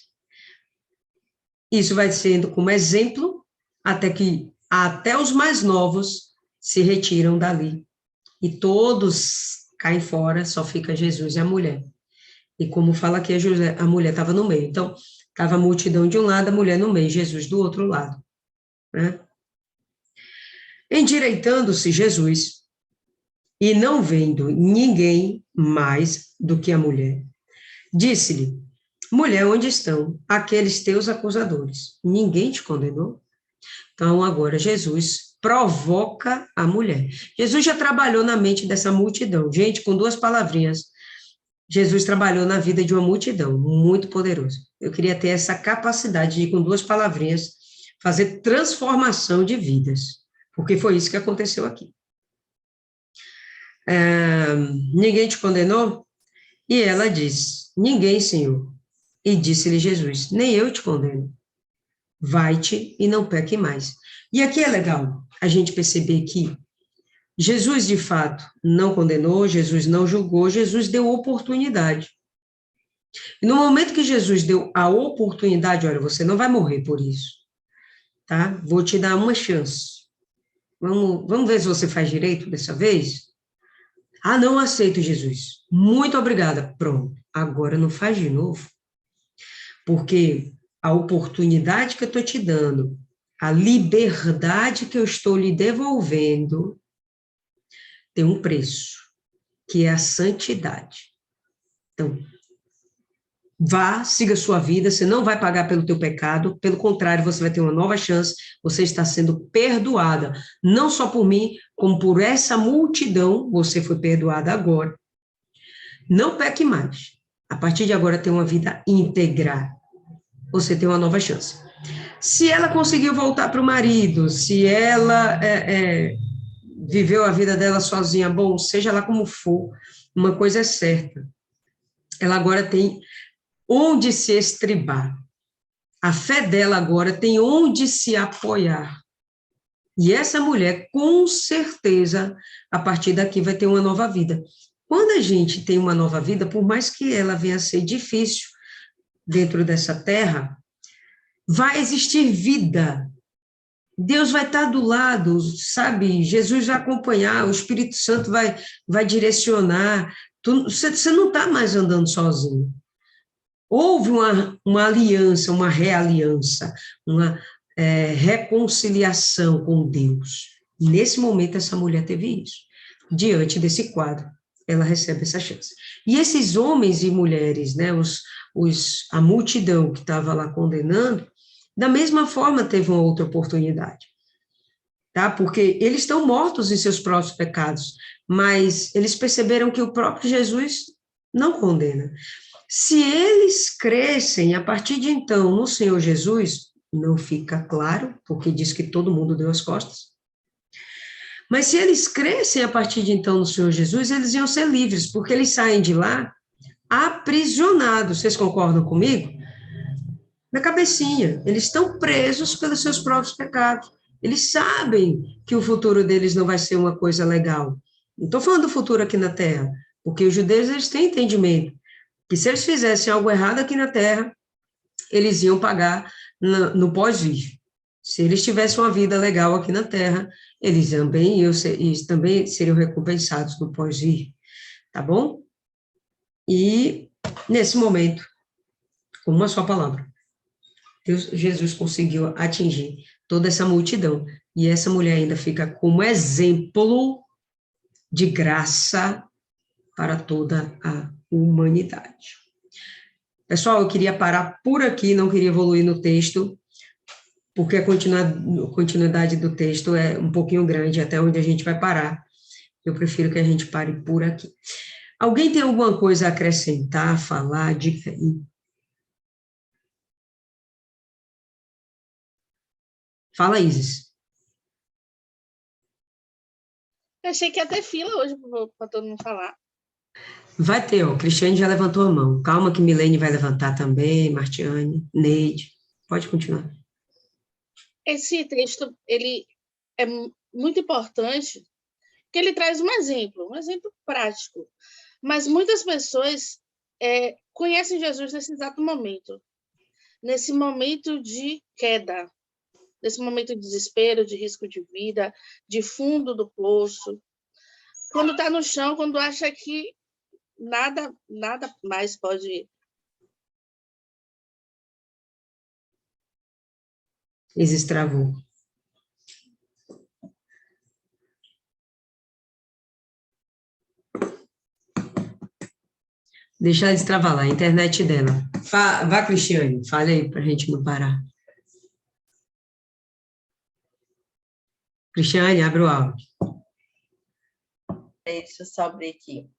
Isso vai sendo como exemplo até os mais novos se retiram dali. E todos caem fora, só fica Jesus e a mulher. E como fala aqui, a mulher estava no meio. Então, estava a multidão de um lado, a mulher no meio, Jesus do outro lado. Né? Endireitando-se Jesus, e não vendo ninguém mais do que a mulher, disse-lhe, mulher, onde estão aqueles teus acusadores? Ninguém te condenou? Então, agora, Jesus provoca a mulher. Jesus já trabalhou na mente dessa multidão. Gente, com 2 palavrinhas, Jesus trabalhou na vida de uma multidão, muito poderoso. Eu queria ter essa capacidade de, com 2 palavrinhas, fazer transformação de vidas. Porque foi isso que aconteceu aqui. Ninguém te condenou? E ela diz, ninguém, Senhor. E disse-lhe Jesus, nem eu te condeno. Vai-te e não peque mais. E aqui é legal a gente perceber que Jesus, de fato, não condenou, Jesus não julgou, Jesus deu oportunidade. E no momento que Jesus deu a oportunidade, olha, você não vai morrer por isso, tá? Vou te dar uma chance. Vamos ver se você faz direito dessa vez? Ah, não aceito, Jesus. Muito obrigada. Pronto. Agora não faz de novo. Porque a oportunidade que eu estou te dando, a liberdade que eu estou lhe devolvendo, tem um preço, que é a santidade. Então, Vá, siga sua vida, você não vai pagar pelo teu pecado, pelo contrário, você vai ter uma nova chance, você está sendo perdoada, não só por mim, como por essa multidão, você foi perdoada agora. Não peque mais. A partir de agora, tem uma vida íntegra. Você tem uma nova chance. Se ela conseguiu voltar para o marido, se ela viveu a vida dela sozinha, bom, seja lá como for, uma coisa é certa. Ela agora tem onde se estribar. A fé dela agora tem onde se apoiar. E essa mulher, com certeza, a partir daqui vai ter uma nova vida. Quando a gente tem uma nova vida, por mais que ela venha a ser difícil dentro dessa terra, vai existir vida. Deus vai estar do lado, sabe? Jesus vai acompanhar, o Espírito Santo vai direcionar. Você não está mais andando sozinho. Houve uma aliança, uma realiança, uma reconciliação com Deus. Nesse momento, essa mulher teve isso. Diante desse quadro, ela recebe essa chance. E esses homens e mulheres, né, a multidão que estava lá condenando, da mesma forma teve uma outra oportunidade. Tá? Porque eles estão mortos em seus próprios pecados, mas eles perceberam que o próprio Jesus não condena. Se eles crescem a partir de então no Senhor Jesus, não fica claro, porque diz que todo mundo deu as costas. Mas se eles crescem a partir de então no Senhor Jesus, eles iam ser livres, porque eles saem de lá aprisionados. Vocês concordam comigo? Na cabecinha. Eles estão presos pelos seus próprios pecados. Eles sabem que o futuro deles não vai ser uma coisa legal. Não estou falando do futuro aqui na Terra, porque os judeus eles têm entendimento que se eles fizessem algo errado aqui na Terra, eles iam pagar no pós-vir. Se eles tivessem uma vida legal aqui na Terra, eles também seriam recompensados no pós-vir, tá bom? E, nesse momento, com uma só palavra, Jesus conseguiu atingir toda essa multidão, e essa mulher ainda fica como exemplo de graça para toda a humanidade. Pessoal, eu queria parar por aqui, não queria evoluir no texto, porque a continuidade do texto é um pouquinho grande, até onde a gente vai parar. Eu prefiro que a gente pare por aqui. Alguém tem alguma coisa a acrescentar, falar, dica aí? Fala, Isis. Eu achei que ia ter fila hoje para todo mundo falar. Vai ter, ó. Cristiane já levantou a mão. Calma que Milene vai levantar também, Martiane, Neide. Pode continuar. Esse texto, ele é muito importante, porque ele traz um exemplo prático. Mas muitas pessoas conhecem Jesus nesse exato momento, nesse momento de queda, nesse momento de desespero, de risco de vida, de fundo do poço. Quando está no chão, quando acha que nada mais pode... Isis travou. Deixa ela destravar lá, a internet dela. Vá, Cristiane, fale aí para a gente não parar. Cristiane, abre o áudio. Deixa eu só abrir aqui.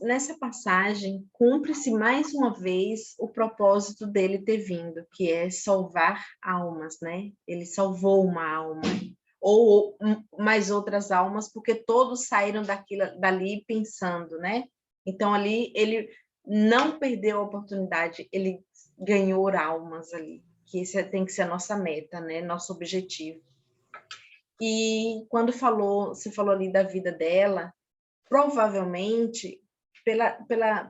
Nessa passagem, cumpre-se mais uma vez o propósito dele ter vindo, que é salvar almas, né? Ele salvou uma alma, ou mais outras almas, porque todos saíram dali pensando, né? Então, ali, ele não perdeu a oportunidade, ele ganhou almas ali, que esse tem que ser a nossa meta, né? Nosso objetivo. E quando você falou ali da vida dela, provavelmente,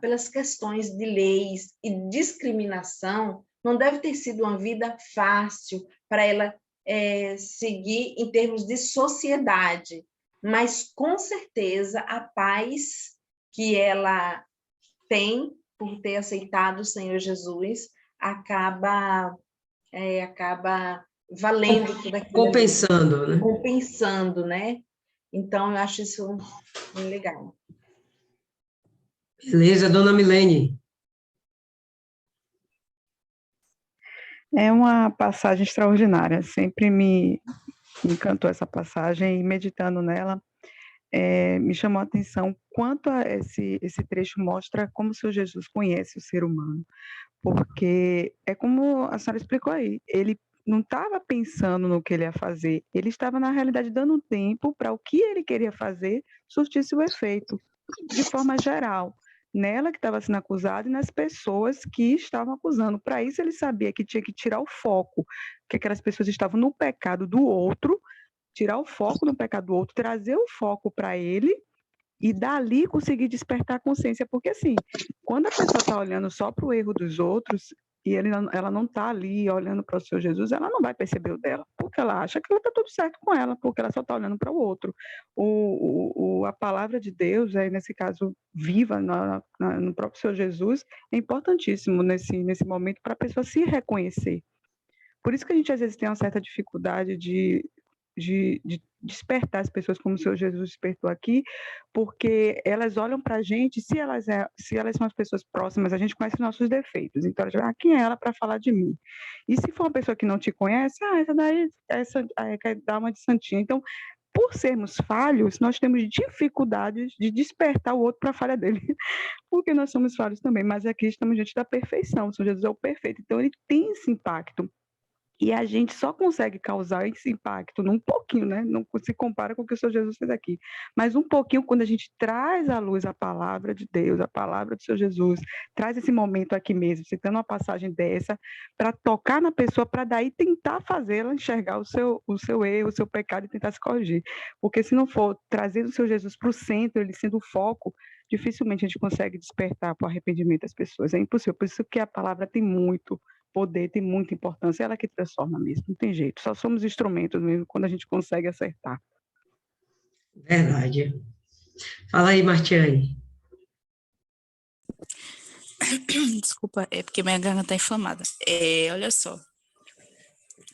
pelas questões de leis e discriminação, não deve ter sido uma vida fácil para ela seguir em termos de sociedade, mas, com certeza, a paz que ela tem por ter aceitado o Senhor Jesus acaba valendo tudo aquilo. Compensando, né? Compensando, né? Então, eu acho isso muito legal. Beleza, dona Milene. É uma passagem extraordinária, sempre me encantou essa passagem e meditando nela, me chamou a atenção quanto a esse trecho mostra como o Senhor Jesus conhece o ser humano, porque é como a senhora explicou aí, ele não estava pensando no que ele ia fazer, ele estava, na realidade, dando tempo para o que ele queria fazer surtir seu efeito, de forma geral, nela que estava sendo acusada e nas pessoas que estavam acusando. Para isso, ele sabia que tinha que tirar o foco, que aquelas pessoas estavam no pecado do outro, tirar o foco no pecado do outro, trazer o foco para ele e dali conseguir despertar a consciência, porque assim, quando a pessoa está olhando só para o erro dos outros e ela não está ali olhando para o Senhor Jesus, ela não vai perceber o dela, porque ela acha que está tudo certo com ela, porque ela só está olhando para o outro. A palavra de Deus, nesse caso, viva no próprio Senhor Jesus, é importantíssimo nesse momento para a pessoa se reconhecer. Por isso que a gente às vezes tem uma certa dificuldade de despertar as pessoas como o Senhor Jesus despertou aqui, porque elas olham para a gente, se elas são as pessoas próximas, a gente conhece os nossos defeitos, então elas vão, quem é ela para falar de mim? E se for uma pessoa que não te conhece, essa quer dar uma de santinha. Então, por sermos falhos, nós temos dificuldades de despertar o outro para a falha dele, porque nós somos falhos também, mas aqui estamos diante da perfeição, o Senhor Jesus é o perfeito, então ele tem esse impacto. E a gente só consegue causar esse impacto num pouquinho, né? Não se compara com o que o Senhor Jesus fez aqui. Mas um pouquinho, quando a gente traz à luz a palavra de Deus, a palavra do Senhor Jesus, traz esse momento aqui mesmo, citando uma passagem dessa, para tocar na pessoa, para daí tentar fazê-la enxergar o seu erro, o seu pecado e tentar se corrigir. Porque se não for trazendo o Senhor Jesus para o centro, ele sendo o foco, dificilmente a gente consegue despertar para o arrependimento das pessoas. É impossível. Por isso que a palavra tem muito poder, tem muita importância, ela que transforma mesmo, não tem jeito, só somos instrumentos mesmo quando a gente consegue acertar. Verdade. Fala aí, Martiane. Desculpa, é porque minha garganta tá inflamada. Olha só,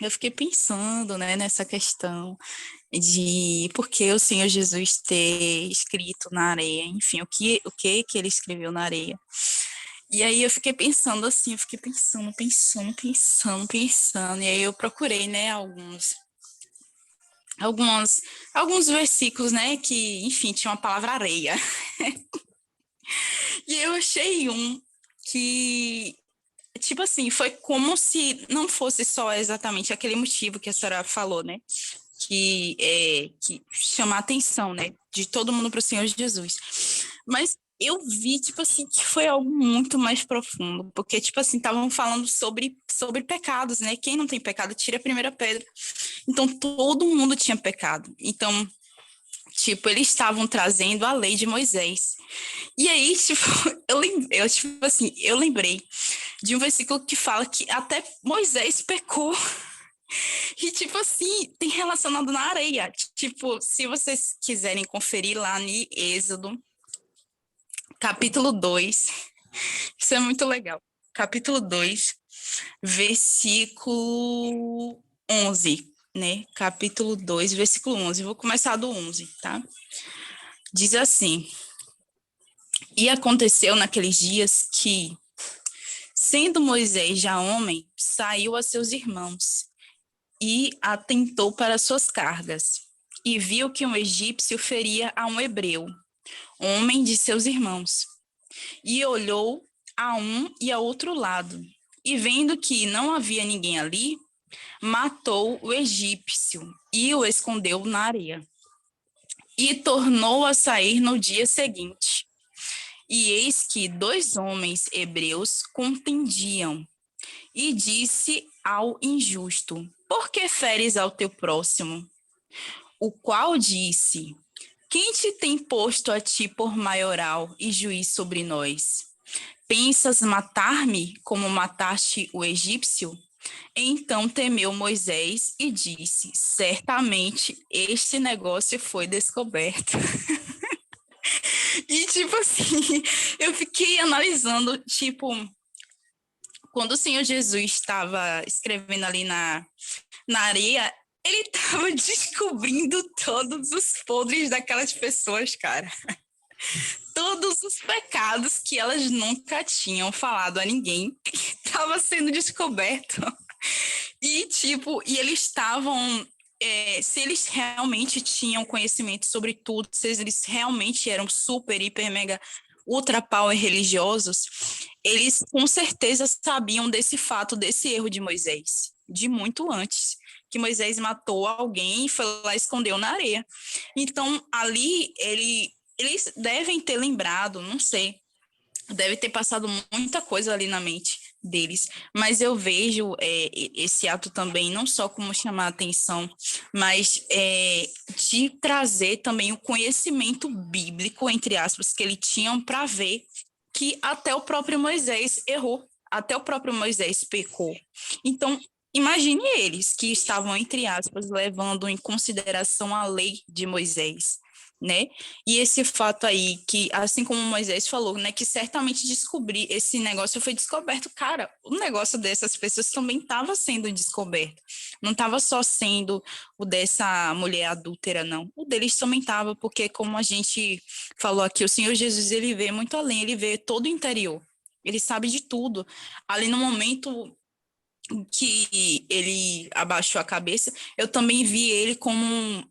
eu fiquei pensando, né, nessa questão de por que o Senhor Jesus ter escrito na areia, enfim, o que ele escreveu na areia. E aí eu fiquei pensando assim, e aí eu procurei, né, alguns versículos, né, que, enfim, tinha uma palavra areia. E eu achei um que, tipo assim, foi como se não fosse só exatamente aquele motivo que a senhora falou, né, que chamar a atenção, né, de todo mundo para o Senhor Jesus. Mas eu vi, tipo assim, que foi algo muito mais profundo, porque, tipo assim, estavam falando sobre pecados, né? Quem não tem pecado, tira a primeira pedra. Então, todo mundo tinha pecado. Então, tipo, eles estavam trazendo a lei de Moisés. E aí, tipo, eu lembrei de um versículo que fala que até Moisés pecou. E, tipo assim, tem relacionado na areia. Tipo, se vocês quiserem conferir lá em Êxodo, capítulo 2, isso é muito legal. Capítulo 2, versículo 11, né? Capítulo 2, versículo 11. Vou começar do 11, tá? Diz assim: E aconteceu naqueles dias que, sendo Moisés já homem, saiu a seus irmãos e atentou para suas cargas, e viu que um egípcio feria a um hebreu, homem de seus irmãos. E olhou a um e a outro lado, e vendo que não havia ninguém ali, matou o egípcio e o escondeu na areia. E tornou a sair no dia seguinte. E eis que 2 homens hebreus contendiam, e disse ao injusto: Por que feres ao teu próximo? O qual disse: Quem te tem posto a ti por maioral e juiz sobre nós? Pensas matar-me como mataste o egípcio? Então temeu Moisés e disse: Certamente este negócio foi descoberto. E, tipo assim, eu fiquei analisando, tipo, quando o Senhor Jesus estava escrevendo ali na areia, ele estava descobrindo todos os podres daquelas pessoas, cara. todos os pecados que elas nunca tinham falado a ninguém estava sendo descoberto. E, tipo, e eles estavam... se eles realmente tinham conhecimento sobre tudo, se eles realmente eram super, hiper, mega, ultra power religiosos, eles com certeza sabiam desse fato, desse erro de Moisés, de muito antes, que Moisés matou alguém e foi lá e escondeu na areia. Então, ali, eles devem ter lembrado, não sei, deve ter passado muita coisa ali na mente deles, mas eu vejo esse ato também não só como chamar a atenção, mas de trazer também o conhecimento bíblico, entre aspas, que eles tinham para ver que até o próprio Moisés errou, até o próprio Moisés pecou. Então, imagine eles que estavam, entre aspas, levando em consideração a lei de Moisés, né? E esse fato aí, que assim como Moisés falou, né, que certamente descobrir esse negócio foi descoberto, cara, o negócio dessas pessoas também estava sendo descoberto, não estava só sendo o dessa mulher adúltera, não, o deles também estava, porque como a gente falou aqui, o Senhor Jesus, ele vê muito além, ele vê todo o interior, ele sabe de tudo, ali no momento que ele abaixou a cabeça, eu também vi ele como,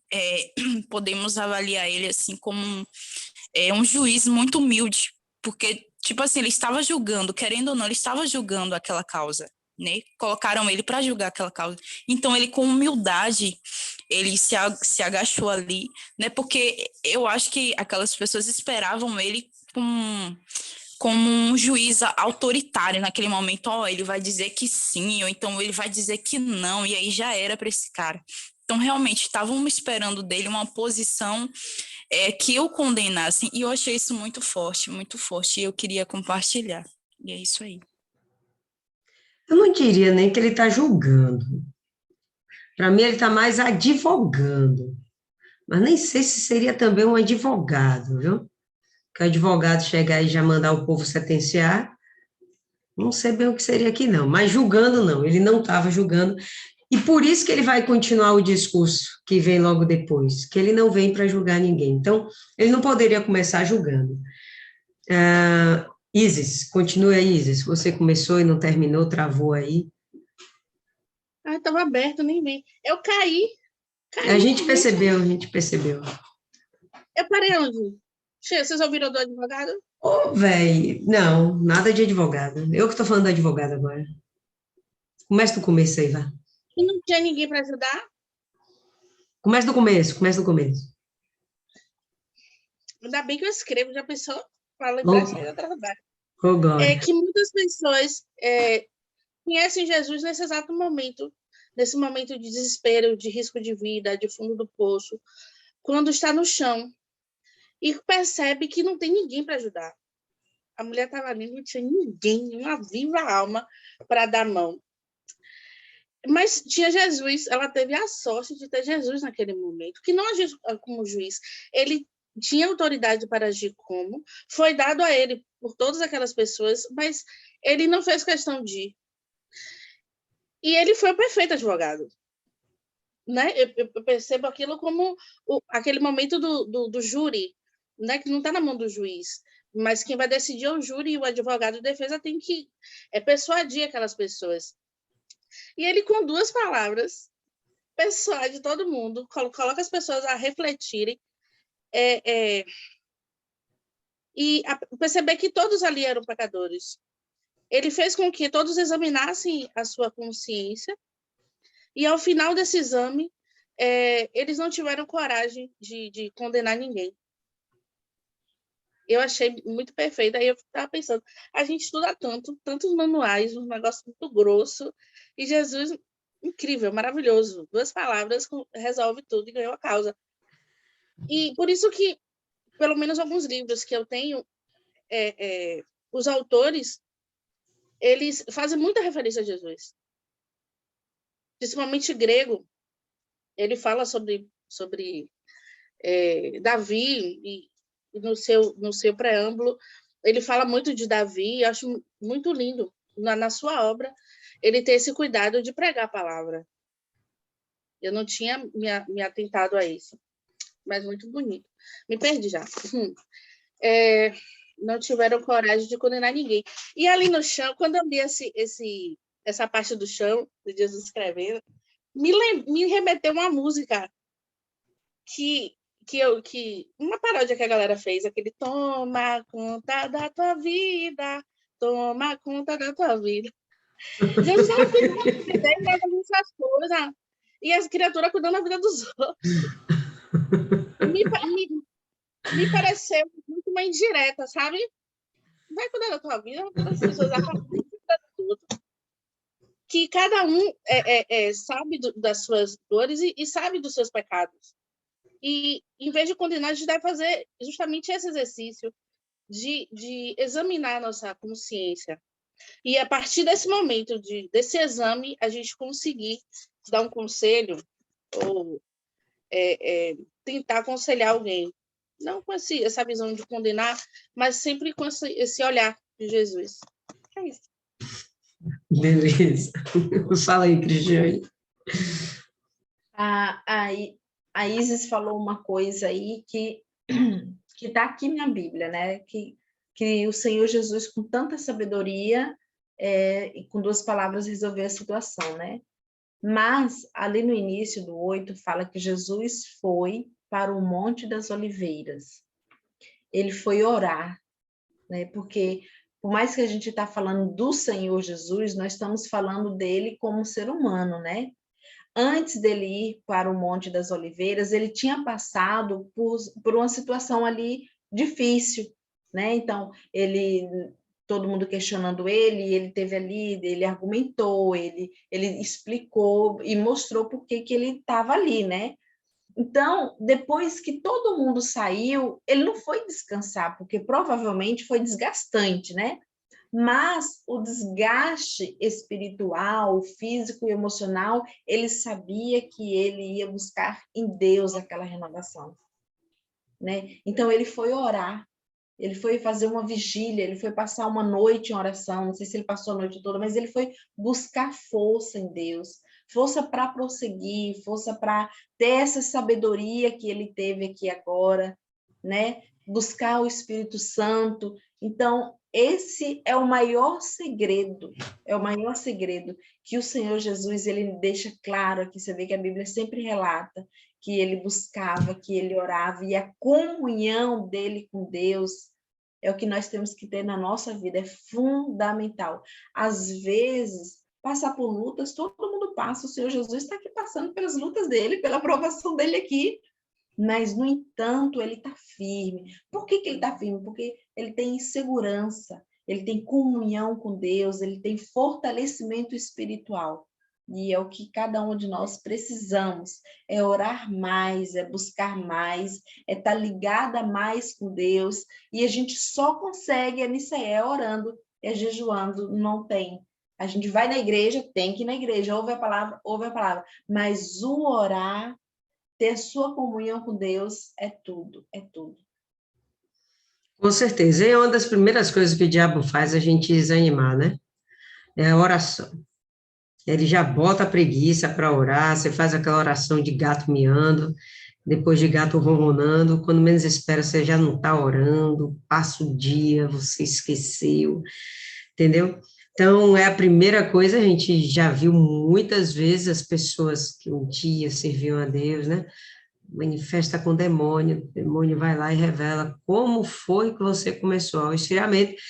podemos avaliar ele assim como um juiz muito humilde, porque, tipo assim, ele estava julgando, querendo ou não, ele estava julgando aquela causa, né? Colocaram ele para julgar aquela causa. Então, ele com humildade, ele se agachou ali, né? Porque eu acho que aquelas pessoas esperavam ele como um juiz autoritário naquele momento, ele vai dizer que sim, ou então ele vai dizer que não, e aí já era para esse cara. Então, realmente, estavam esperando dele uma posição que o condenassem, e eu achei isso muito forte, e eu queria compartilhar. E é isso aí. Eu não diria nem que ele está julgando. Para mim, ele está mais advogando. Mas nem sei se seria também um advogado, viu? Que o advogado chegar e já mandar o povo sentenciar, não sei bem o que seria aqui, não. Mas julgando, não. Ele não estava julgando. E por isso que ele vai continuar o discurso que vem logo depois, que ele não vem para julgar ninguém. Então, ele não poderia começar julgando. Isis, continue aí, Isis. Você começou e não terminou, travou aí. Estava aberto, nem vi. Eu caí. A gente percebeu. Eu parei onde? Vocês ouviram do advogado? Ô, velho, não, nada de advogado. Eu que estou falando do advogado agora. Começa do começo aí, vá. E não tinha ninguém para ajudar? Começa do começo. Ainda bem que eu escrevo, já pensou? Para lembrar de outra trabalho. Oh, glória. Que muitas pessoas conhecem Jesus nesse exato momento, nesse momento de desespero, de risco de vida, de fundo do poço, quando está no chão e percebe que não tem ninguém para ajudar. A mulher estava ali, não tinha ninguém, uma viva alma para dar mão. Mas tinha Jesus, ela teve a sorte de ter Jesus naquele momento, que não agiu como juiz, ele tinha autoridade para agir como, foi dado a ele por todas aquelas pessoas, mas ele não fez questão de ir. E ele foi o perfeito advogado. Né? Eu percebo aquilo como aquele momento do júri, né? Que não está na mão do juiz, mas quem vai decidir é o júri, e o advogado de defesa tem que persuadir aquelas pessoas. E ele, com 2 palavras, persuade todo mundo, coloca as pessoas a refletirem e perceber que todos ali eram pecadores. Ele fez com que todos examinassem a sua consciência e, ao final desse exame, eles não tiveram coragem de condenar ninguém. Eu achei muito perfeito. Aí eu estava pensando, a gente estuda tantos manuais, um negócio muito grosso, e Jesus, incrível, maravilhoso. 2 palavras, resolve tudo e ganhou a causa. E por isso que, pelo menos alguns livros que eu tenho, os autores, eles fazem muita referência a Jesus. Principalmente grego, ele fala sobre Davi, e no seu preâmbulo, ele fala muito de Davi, e acho muito lindo, na sua obra, ele ter esse cuidado de pregar a palavra. Eu não tinha me atentado a isso, mas muito bonito. Me perdi já. não tiveram coragem de condenar ninguém. E ali no chão, quando eu li essa parte do chão, de Jesus escrevendo, me remeteu uma música que uma paródia que a galera fez, aquele toma conta da tua vida, toma conta da tua vida. Jesus estava cuidando da vida dele, né, fazendo essas coisas, e as criaturas cuidando da vida dos outros. Me pareceu muito uma indireta, sabe? Vai cuidar da tua vida, vai cuidar das pessoas, vai cuidar de tudo. Que cada um sabe das suas dores e sabe dos seus pecados. E, em vez de condenar, a gente deve fazer justamente esse exercício de examinar a nossa consciência. E, a partir desse momento, desse exame, a gente conseguir dar um conselho ou tentar aconselhar alguém. Não com essa visão de condenar, mas sempre com esse olhar de Jesus. É isso. Beleza. Fala aí, Cristiane. A Isis falou uma coisa aí que está aqui na Bíblia, né? Que o Senhor Jesus, com tanta sabedoria, e com 2 palavras, resolveu a situação, né? Mas, ali no início do 8, fala que Jesus foi para o Monte das Oliveiras. Ele foi orar, né? Porque, por mais que a gente está falando do Senhor Jesus, nós estamos falando dele como ser humano, né? Antes dele ir para o Monte das Oliveiras, ele tinha passado por uma situação ali difícil, né? Então, todo mundo questionando ele teve ali, ele argumentou, ele explicou e mostrou por que ele estava ali, né? Então, depois que todo mundo saiu, ele não foi descansar, porque provavelmente foi desgastante, né? Mas o desgaste espiritual, físico e emocional, ele sabia que ele ia buscar em Deus aquela renovação, né? Então, ele foi orar, ele foi fazer uma vigília, ele foi passar uma noite em oração, não sei se ele passou a noite toda, mas ele foi buscar força em Deus, força para prosseguir, força para ter essa sabedoria que ele teve aqui agora, né? Buscar o Espírito Santo. Então, esse é o maior segredo que o Senhor Jesus, ele deixa claro aqui, você vê que a Bíblia sempre relata que ele buscava, que ele orava, e a comunhão dele com Deus é o que nós temos que ter na nossa vida, é fundamental. Às vezes, passar por lutas, todo mundo passa, o Senhor Jesus está aqui passando pelas lutas dele, pela aprovação dele aqui, mas, no entanto, ele está firme. Por que ele está firme? Porque ele tem segurança, ele tem comunhão com Deus, ele tem fortalecimento espiritual. E é o que cada um de nós precisamos, é orar mais, é buscar mais, é estar ligada mais com Deus, e a gente só consegue nisso aí, orando, jejuando, não tem. A gente vai na igreja, tem que ir na igreja, ouve a palavra, mas o orar, ter sua comunhão com Deus é tudo, é tudo. Com certeza. E é uma das primeiras coisas que o diabo faz a gente desanimar, né? É a oração. Ele já bota a preguiça para orar, você faz aquela oração de gato miando, depois de gato ronronando, quando menos espera, você já não está orando, passa o dia, você esqueceu, entendeu? Então, é a primeira coisa, a gente já viu muitas vezes as pessoas que um dia serviam a Deus, né? Manifesta com o demônio vai lá e revela como foi que você começou. O esfriamento,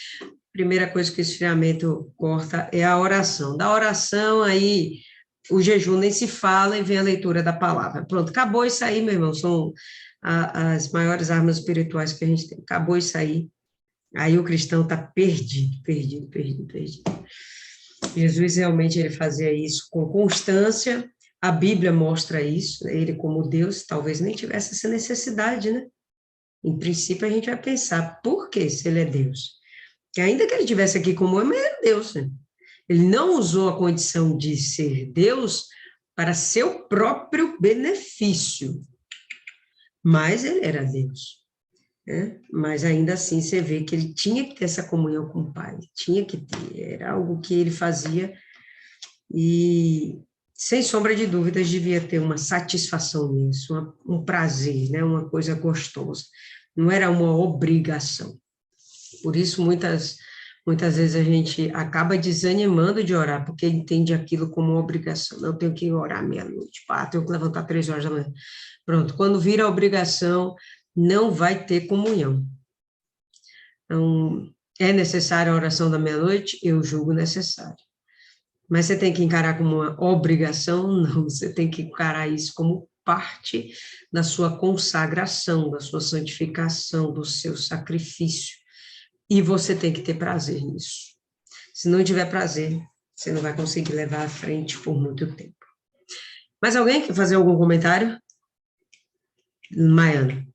primeira coisa que o esfriamento corta é a oração. Da oração, aí, o jejum nem se fala e vem a leitura da palavra. Pronto, acabou isso aí, meu irmão, são as maiores armas espirituais que a gente tem. Acabou isso aí. Aí o cristão está perdido. Jesus realmente ele fazia isso com constância. A Bíblia mostra isso, né? Ele como Deus talvez nem tivesse essa necessidade, né? Em princípio a gente vai pensar, por que se ele é Deus? Que ainda que ele estivesse aqui como homem, ele era Deus, né? Ele não usou a condição de ser Deus para seu próprio benefício, mas ele era Deus, né? Mas ainda assim você vê que ele tinha que ter essa comunhão com o Pai, tinha que ter, era algo que ele fazia e, sem sombra de dúvidas, devia ter uma satisfação nisso, um prazer, né? Uma coisa gostosa. não era uma obrigação. Por isso, muitas vezes a gente acaba desanimando de orar, porque entende aquilo como uma obrigação. Não, eu tenho que orar meia-noite, tenho que levantar 3 horas da manhã. Pronto, quando vira obrigação, não vai ter comunhão. Então, é necessária a oração da meia-noite? Eu julgo necessário. Mas você tem que encarar como uma obrigação? Não, você tem que encarar isso como parte da sua consagração, da sua santificação, do seu sacrifício. E você tem que ter prazer nisso. Se não tiver prazer, você não vai conseguir levar à frente por muito tempo. Mais alguém quer fazer algum comentário? Maiana.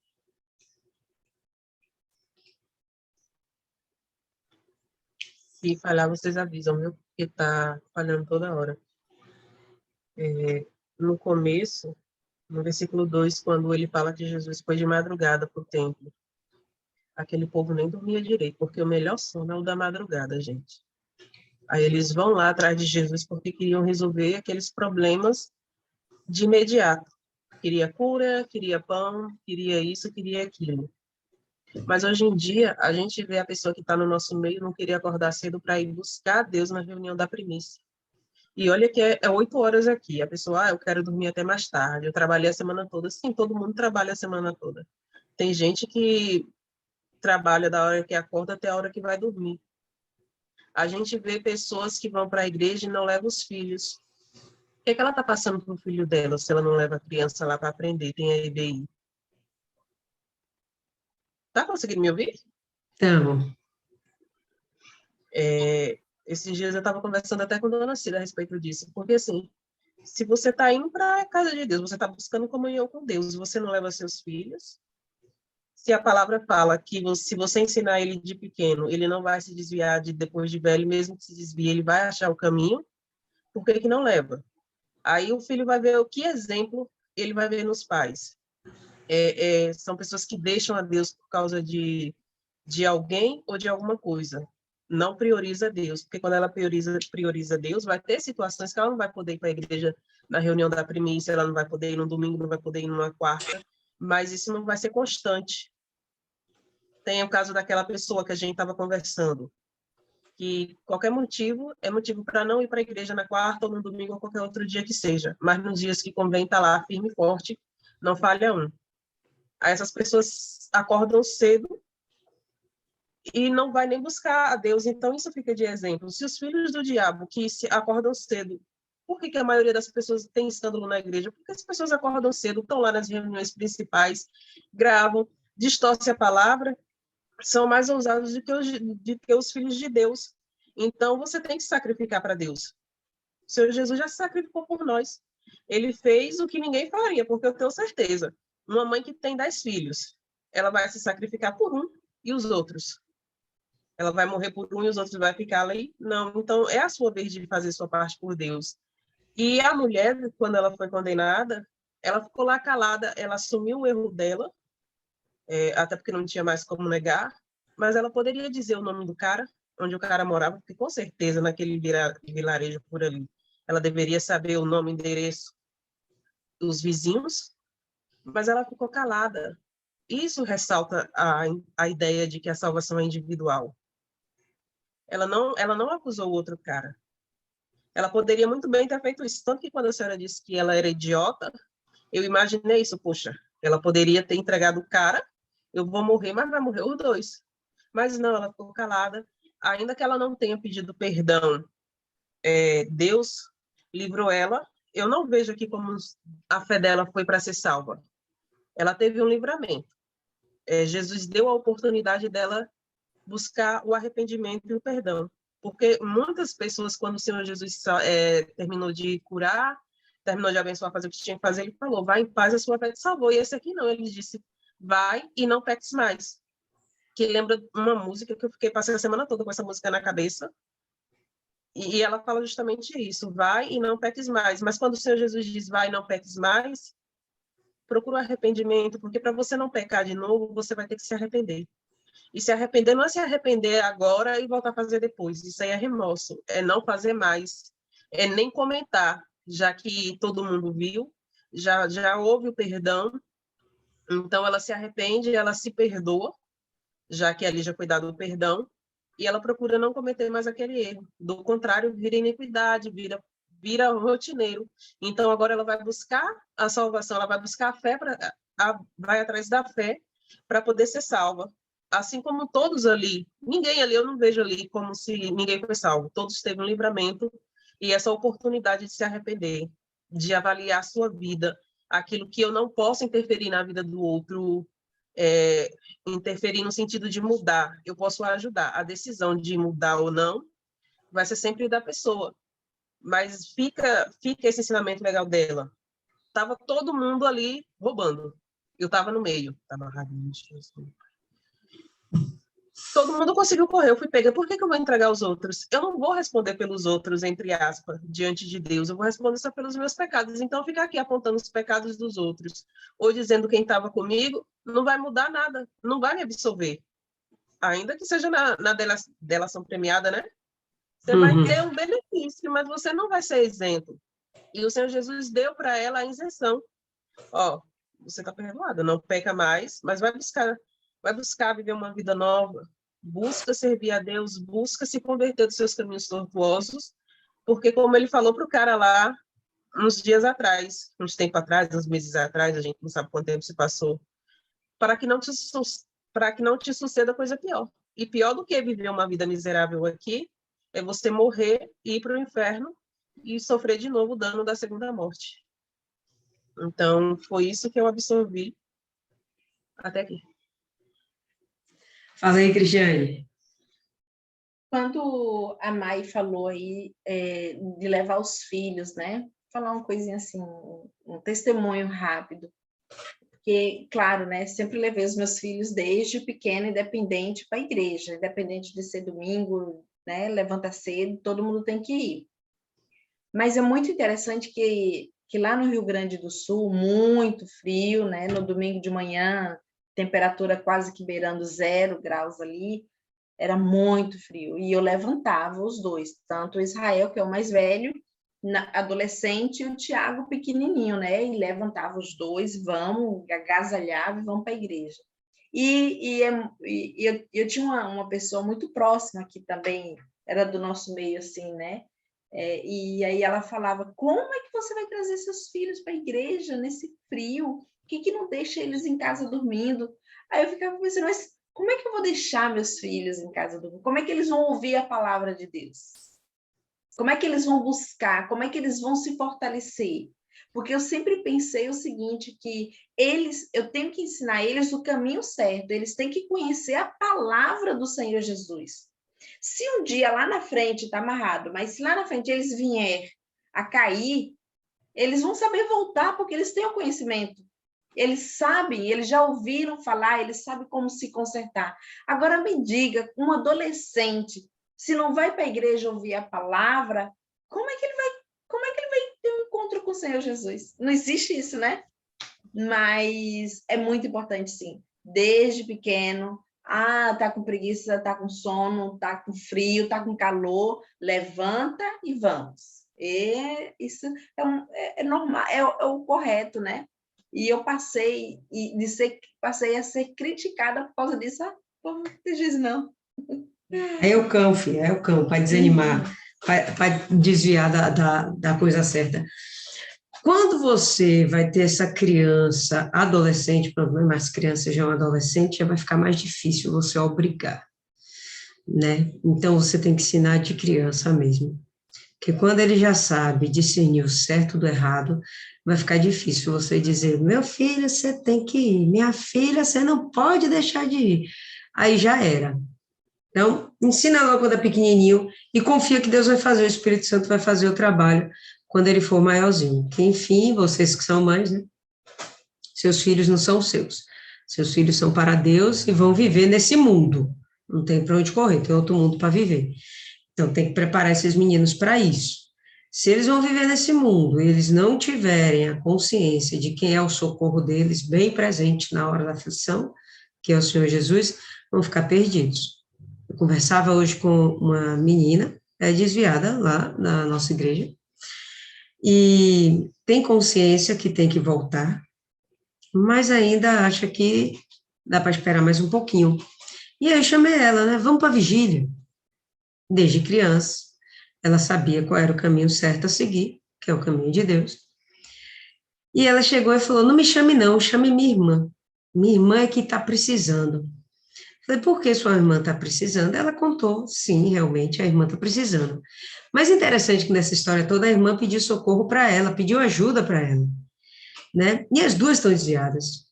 Se falhar, vocês avisam, viu? Porque tá falhando toda hora. No começo, no versículo 2, quando ele fala que Jesus foi de madrugada para o templo, aquele povo nem dormia direito, porque o melhor sono é o da madrugada, gente. Aí eles vão lá atrás de Jesus porque queriam resolver aqueles problemas de imediato. Queria cura, queria pão, queria isso, queria aquilo. Mas hoje em dia, a gente vê a pessoa que está no nosso meio não querer acordar cedo para ir buscar Deus na reunião da primícia. E olha que é 8 horas aqui. A pessoa, eu quero dormir até mais tarde, eu trabalhei a semana toda. Sim, todo mundo trabalha a semana toda. Tem gente que trabalha da hora que acorda até a hora que vai dormir. A gente vê pessoas que vão para a igreja e não levam os filhos. O que ela está passando para o filho dela se ela não leva a criança lá para aprender? Tem a EBI. Tá conseguindo me ouvir? Então, Esses dias eu estava conversando até com a dona Cida a respeito disso, porque assim, se você está indo para a casa de Deus, você está buscando comunhão com Deus, você não leva seus filhos, se a palavra fala que se você ensinar ele de pequeno, ele não vai se desviar depois de velho, mesmo que se desvie, ele vai achar o caminho, por que não leva? Aí o filho vai ver o que exemplo ele vai ver nos pais. São pessoas que deixam a Deus por causa de alguém ou de alguma coisa. Não prioriza Deus, porque quando ela prioriza Deus, vai ter situações que ela não vai poder ir para a igreja na reunião da primícia, ela não vai poder ir no domingo, não vai poder ir numa quarta, mas isso não vai ser constante. Tem o caso daquela pessoa que a gente estava conversando, que qualquer motivo é motivo para não ir para a igreja na quarta ou no domingo ou qualquer outro dia que seja, mas nos dias que convém estar lá firme e forte, não falha um. Aí essas pessoas acordam cedo e não vai nem buscar a Deus, então isso fica de exemplo. Se os filhos do diabo que se acordam cedo, por que a maioria das pessoas tem escândalo na igreja? Porque as pessoas acordam cedo, estão lá nas reuniões principais, gravam, distorcem a palavra, são mais ousados do que os filhos de Deus. Então você tem que sacrificar para Deus. O Senhor Jesus já se sacrificou por nós. Ele fez o que ninguém faria, porque eu tenho certeza. Uma mãe que tem 10 filhos, ela vai se sacrificar por um e os outros. Ela vai morrer por um e os outros vai ficar ali? Não. Então, é a sua vez de fazer sua parte por Deus. E a mulher, quando ela foi condenada, ela ficou lá calada, ela assumiu o erro dela, até porque não tinha mais como negar, mas ela poderia dizer o nome do cara, onde o cara morava, porque com certeza naquele vilarejo por ali, ela deveria saber o nome, endereço dos vizinhos, mas ela ficou calada. Isso ressalta a ideia de que a salvação é individual. Ela não acusou o outro cara. Ela poderia muito bem ter feito isso. Tanto que quando a senhora disse que ela era idiota, eu imaginei isso. Poxa, ela poderia ter entregado o cara, eu vou morrer, mas vai morrer os dois. Mas não, ela ficou calada. Ainda que ela não tenha pedido perdão, Deus livrou ela. Eu não vejo aqui como a fé dela foi para ser salva. Ela teve um livramento. Jesus deu a oportunidade dela buscar o arrependimento e o perdão. Porque muitas pessoas, quando o Senhor Jesus terminou de curar, terminou de abençoar, fazer o que tinha que fazer, ele falou, vai em paz, a sua fé te salvou. E esse aqui não, ele disse, vai e não peques mais. Que lembra uma música que eu passei a semana toda com essa música na cabeça, e ela fala justamente isso, vai e não peques mais. Mas quando o Senhor Jesus diz, vai e não peques mais, procura o arrependimento, porque para você não pecar de novo, você vai ter que se arrepender. E se arrepender não é se arrepender agora e voltar a fazer depois. Isso aí é remorso. É não fazer mais. É nem comentar, já que todo mundo viu, já houve o perdão. Então, ela se arrepende, ela se perdoa, já que ali já foi dado o perdão, e ela procura não cometer mais aquele erro. Do contrário, vira iniquidade, vira rotineiro. Então, agora ela vai buscar a salvação, ela vai buscar a fé, vai atrás da fé para poder ser salva. Assim como todos ali, ninguém ali, eu não vejo ali como se ninguém foi salvo. Todos teve um livramento e essa oportunidade de se arrepender, de avaliar a sua vida, aquilo que eu não posso interferir na vida do outro, interferir no sentido de mudar. Eu posso ajudar. A decisão de mudar ou não vai ser sempre da pessoa. Mas fica esse ensinamento legal dela. Tava todo mundo ali roubando. Eu estava no meio. Tava todo mundo conseguiu correr, eu fui pega. Por que eu vou entregar os outros? Eu não vou responder pelos outros, entre aspas, diante de Deus. Eu vou responder só pelos meus pecados. Então, ficar aqui apontando os pecados dos outros, ou dizendo quem estava comigo, não vai mudar nada, não vai me absolver. Ainda que seja na delação premiada, né? Você vai ter um benefício, mas você não vai ser isento. E o Senhor Jesus deu para ela a isenção. Ó, você está perdoada, não peca mais, mas vai buscar viver uma vida nova, busca servir a Deus, busca se converter dos seus caminhos tortuosos, porque como ele falou para o cara lá, uns dias atrás, uns tempos atrás, uns meses atrás, a gente não sabe quanto tempo se passou, para que não te suceda coisa pior. E pior do que viver uma vida miserável aqui, é você morrer, ir para o inferno e sofrer de novo o dano da segunda morte. Então, foi isso que eu absorvi até aqui. Fala aí, Cristiane. Quando a Mai falou aí de levar os filhos, né? Falar uma coisinha assim, um testemunho rápido. Porque, claro, né? Sempre levei os meus filhos desde pequeno, independente, para a igreja. Independente de ser domingo, né? Levanta cedo, todo mundo tem que ir. Mas é muito interessante que lá no Rio Grande do Sul, muito frio, né? No domingo de manhã, temperatura quase que beirando 0 graus ali, era muito frio. E eu levantava os dois, tanto o Israel, que é o mais velho, adolescente, e o Tiago pequenininho, né? E levantava os dois, vamos, agasalhava e vamos para a igreja. E eu tinha uma pessoa muito próxima que também era do nosso meio, assim, né? E aí ela falava, como é que você vai trazer seus filhos para a igreja nesse frio? Por que não deixa eles em casa dormindo? Aí eu ficava pensando, mas como é que eu vou deixar meus filhos em casa dormindo? Como é que eles vão ouvir a palavra de Deus? Como é que eles vão buscar? Como é que eles vão se fortalecer? Porque eu sempre pensei o seguinte, que eu tenho que ensinar eles o caminho certo, eles têm que conhecer a palavra do Senhor Jesus. Se um dia lá na frente está amarrado, mas se lá na frente eles vierem a cair, eles vão saber voltar, porque eles têm o conhecimento. Eles sabem, eles já ouviram falar, eles sabem como se consertar. Agora me diga, um adolescente, se não vai para a igreja ouvir a palavra, como é que ele vai ter um encontro com o Senhor Jesus? Não existe isso, né? Mas é muito importante, sim. Desde pequeno, tá com preguiça, tá com sono, tá com frio, tá com calor, levanta e vamos. Isso é normal, é o correto, né? E eu passei a ser criticada por causa disso. Não diz não. É o cão, filha, é o cão, para desanimar, para desviar da coisa certa. Quando você vai ter essa criança, adolescente, mas criança já é um adolescente, já vai ficar mais difícil você obrigar, né? Então, você tem que ensinar de criança mesmo. Porque quando ele já sabe discernir o certo do errado, vai ficar difícil você dizer, meu filho, você tem que ir, minha filha, você não pode deixar de ir. Aí já era. Então, ensina logo quando é pequenininho e confia que Deus vai fazer, o Espírito Santo vai fazer o trabalho quando ele for maiorzinho. Que, enfim, vocês que são mães, né? Seus filhos não são seus. Seus filhos são para Deus e vão viver nesse mundo. Não tem para onde correr, tem outro mundo para viver. Então, tem que preparar esses meninos para isso. Se eles vão viver nesse mundo e eles não tiverem a consciência de quem é o socorro deles, bem presente na hora da aflição, que é o Senhor Jesus, vão ficar perdidos. Eu conversava hoje com uma menina, desviada lá na nossa igreja, e tem consciência que tem que voltar, mas ainda acha que dá para esperar mais um pouquinho. E aí eu chamei ela, né? Vamos para a vigília. Desde criança, ela sabia qual era o caminho certo a seguir, que é o caminho de Deus. E ela chegou e falou: não me chame não, chame minha irmã. Minha irmã é que está precisando. Falei: por que sua irmã está precisando? Ela contou: sim, realmente a irmã está precisando. Mas interessante que nessa história toda a irmã pediu socorro para ela, pediu ajuda para ela, né? E as duas estão desviadas.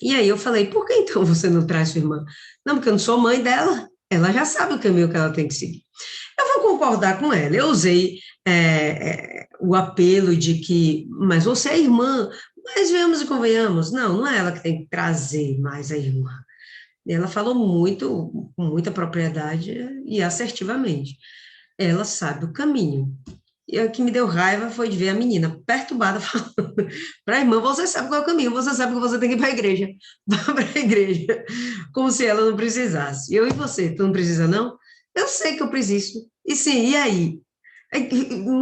E aí eu falei: por que então você não traz sua irmã? Não, porque eu não sou mãe dela, ela já sabe o caminho que ela tem que seguir. Eu vou concordar com ela, eu usei o apelo de que, mas você é irmã, mas venhamos e convenhamos, não é ela que tem que trazer mais a irmã. Ela falou muito, com muita propriedade e assertivamente. Ela sabe o caminho. E o que me deu raiva foi de ver a menina perturbada falando para a irmã: você sabe qual é o caminho, você sabe que você tem que ir para a igreja. Vá para a igreja. Como se ela não precisasse. Eu e você, tu não precisa não? Eu sei que eu preciso. E sim, e aí?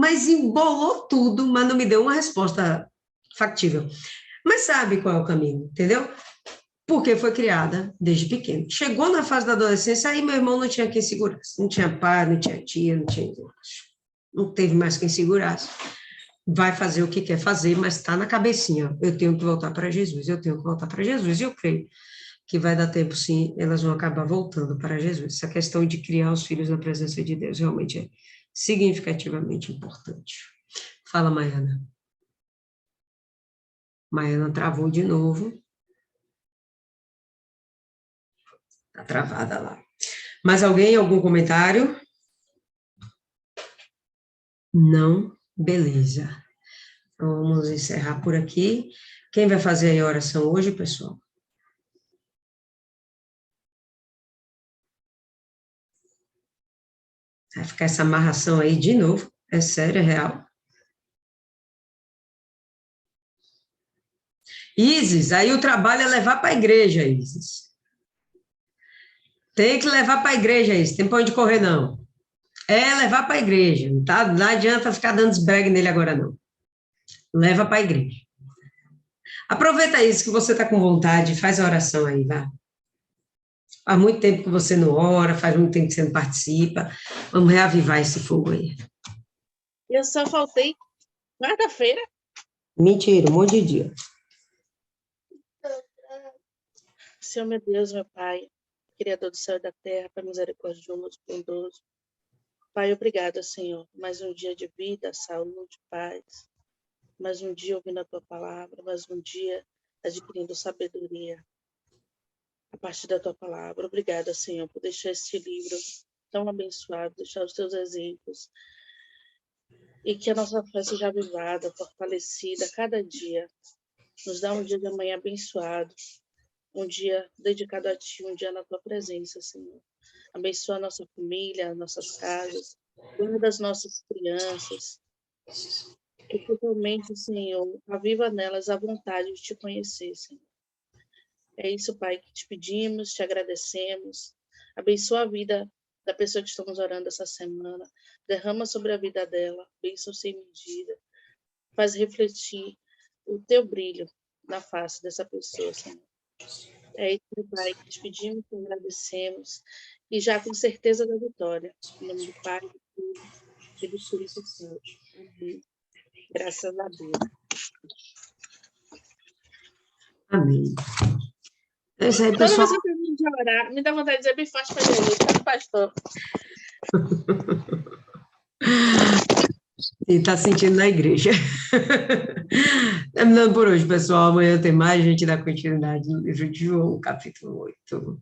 Mas embolou tudo, mas não me deu uma resposta factível. Mas sabe qual é o caminho, entendeu? Porque foi criada desde pequeno. Chegou na fase da adolescência, aí meu irmão não tinha quem segurasse. Não tinha pai, não tinha tia, não teve mais quem segurasse. Vai fazer o que quer fazer, mas está na cabecinha: eu tenho que voltar para Jesus, eu tenho que voltar para Jesus. E eu creio que vai dar tempo, sim, elas vão acabar voltando para Jesus. Essa questão de criar os filhos na presença de Deus realmente é significativamente importante. Fala, Maiana. Maiana travou de novo. Está travada lá. Mais alguém? Algum comentário? Não? Beleza. Então, vamos encerrar por aqui. Quem vai fazer a oração hoje, pessoal? Vai ficar essa amarração aí de novo. É sério, é real. Isis, aí o trabalho é levar para a igreja, Isis. Tem que levar para a igreja, Isis. Tem para onde correr, não. É levar para a igreja. Não adianta ficar dando esbregue nele agora, não. Leva para a igreja. Aproveita isso que você está com vontade, faz a oração aí, vá. Faz muito tempo que você não ora, faz muito tempo que você não participa. Vamos reavivar esse fogo aí. Eu só faltei quarta-feira. Mentira, um monte de dia. Senhor, meu Deus, meu Pai, Criador do céu e da terra, Pai misericordioso, bondoso. Pai, obrigada, Senhor. Mais um dia de vida, saúde, paz. Mais um dia ouvindo a Tua palavra, mais um dia adquirindo sabedoria a partir da Tua palavra. Obrigada, Senhor, por deixar este livro tão abençoado, deixar os Teus exemplos, e que a nossa fé seja avivada, fortalecida a cada dia. Nos dá um dia de amanhã abençoado, um dia dedicado a Ti, um dia na Tua presença, Senhor. Abençoa a nossa família, as nossas casas, guarda as nossas crianças, e totalmente, Senhor, aviva nelas a vontade de Te conhecer, Senhor. É isso, Pai, que Te pedimos, Te agradecemos. Abençoa a vida da pessoa que estamos orando essa semana. Derrama sobre a vida dela, bênção sem medida. Faz refletir o Teu brilho na face dessa pessoa, Senhor. É isso, Pai, que Te pedimos, Te agradecemos. E já com certeza da vitória. Em nome do Pai, do Filho e do Espírito Santo. Amém. Graças a Deus. Amém. É isso aí, Toda pessoal. vez que eu termino de orar, me dá vontade de dizer bem forte para Jesus, tá, pastor? E está sentindo na igreja. Terminando por hoje, pessoal. Amanhã tem mais, a gente dá continuidade no livro de João, capítulo 8.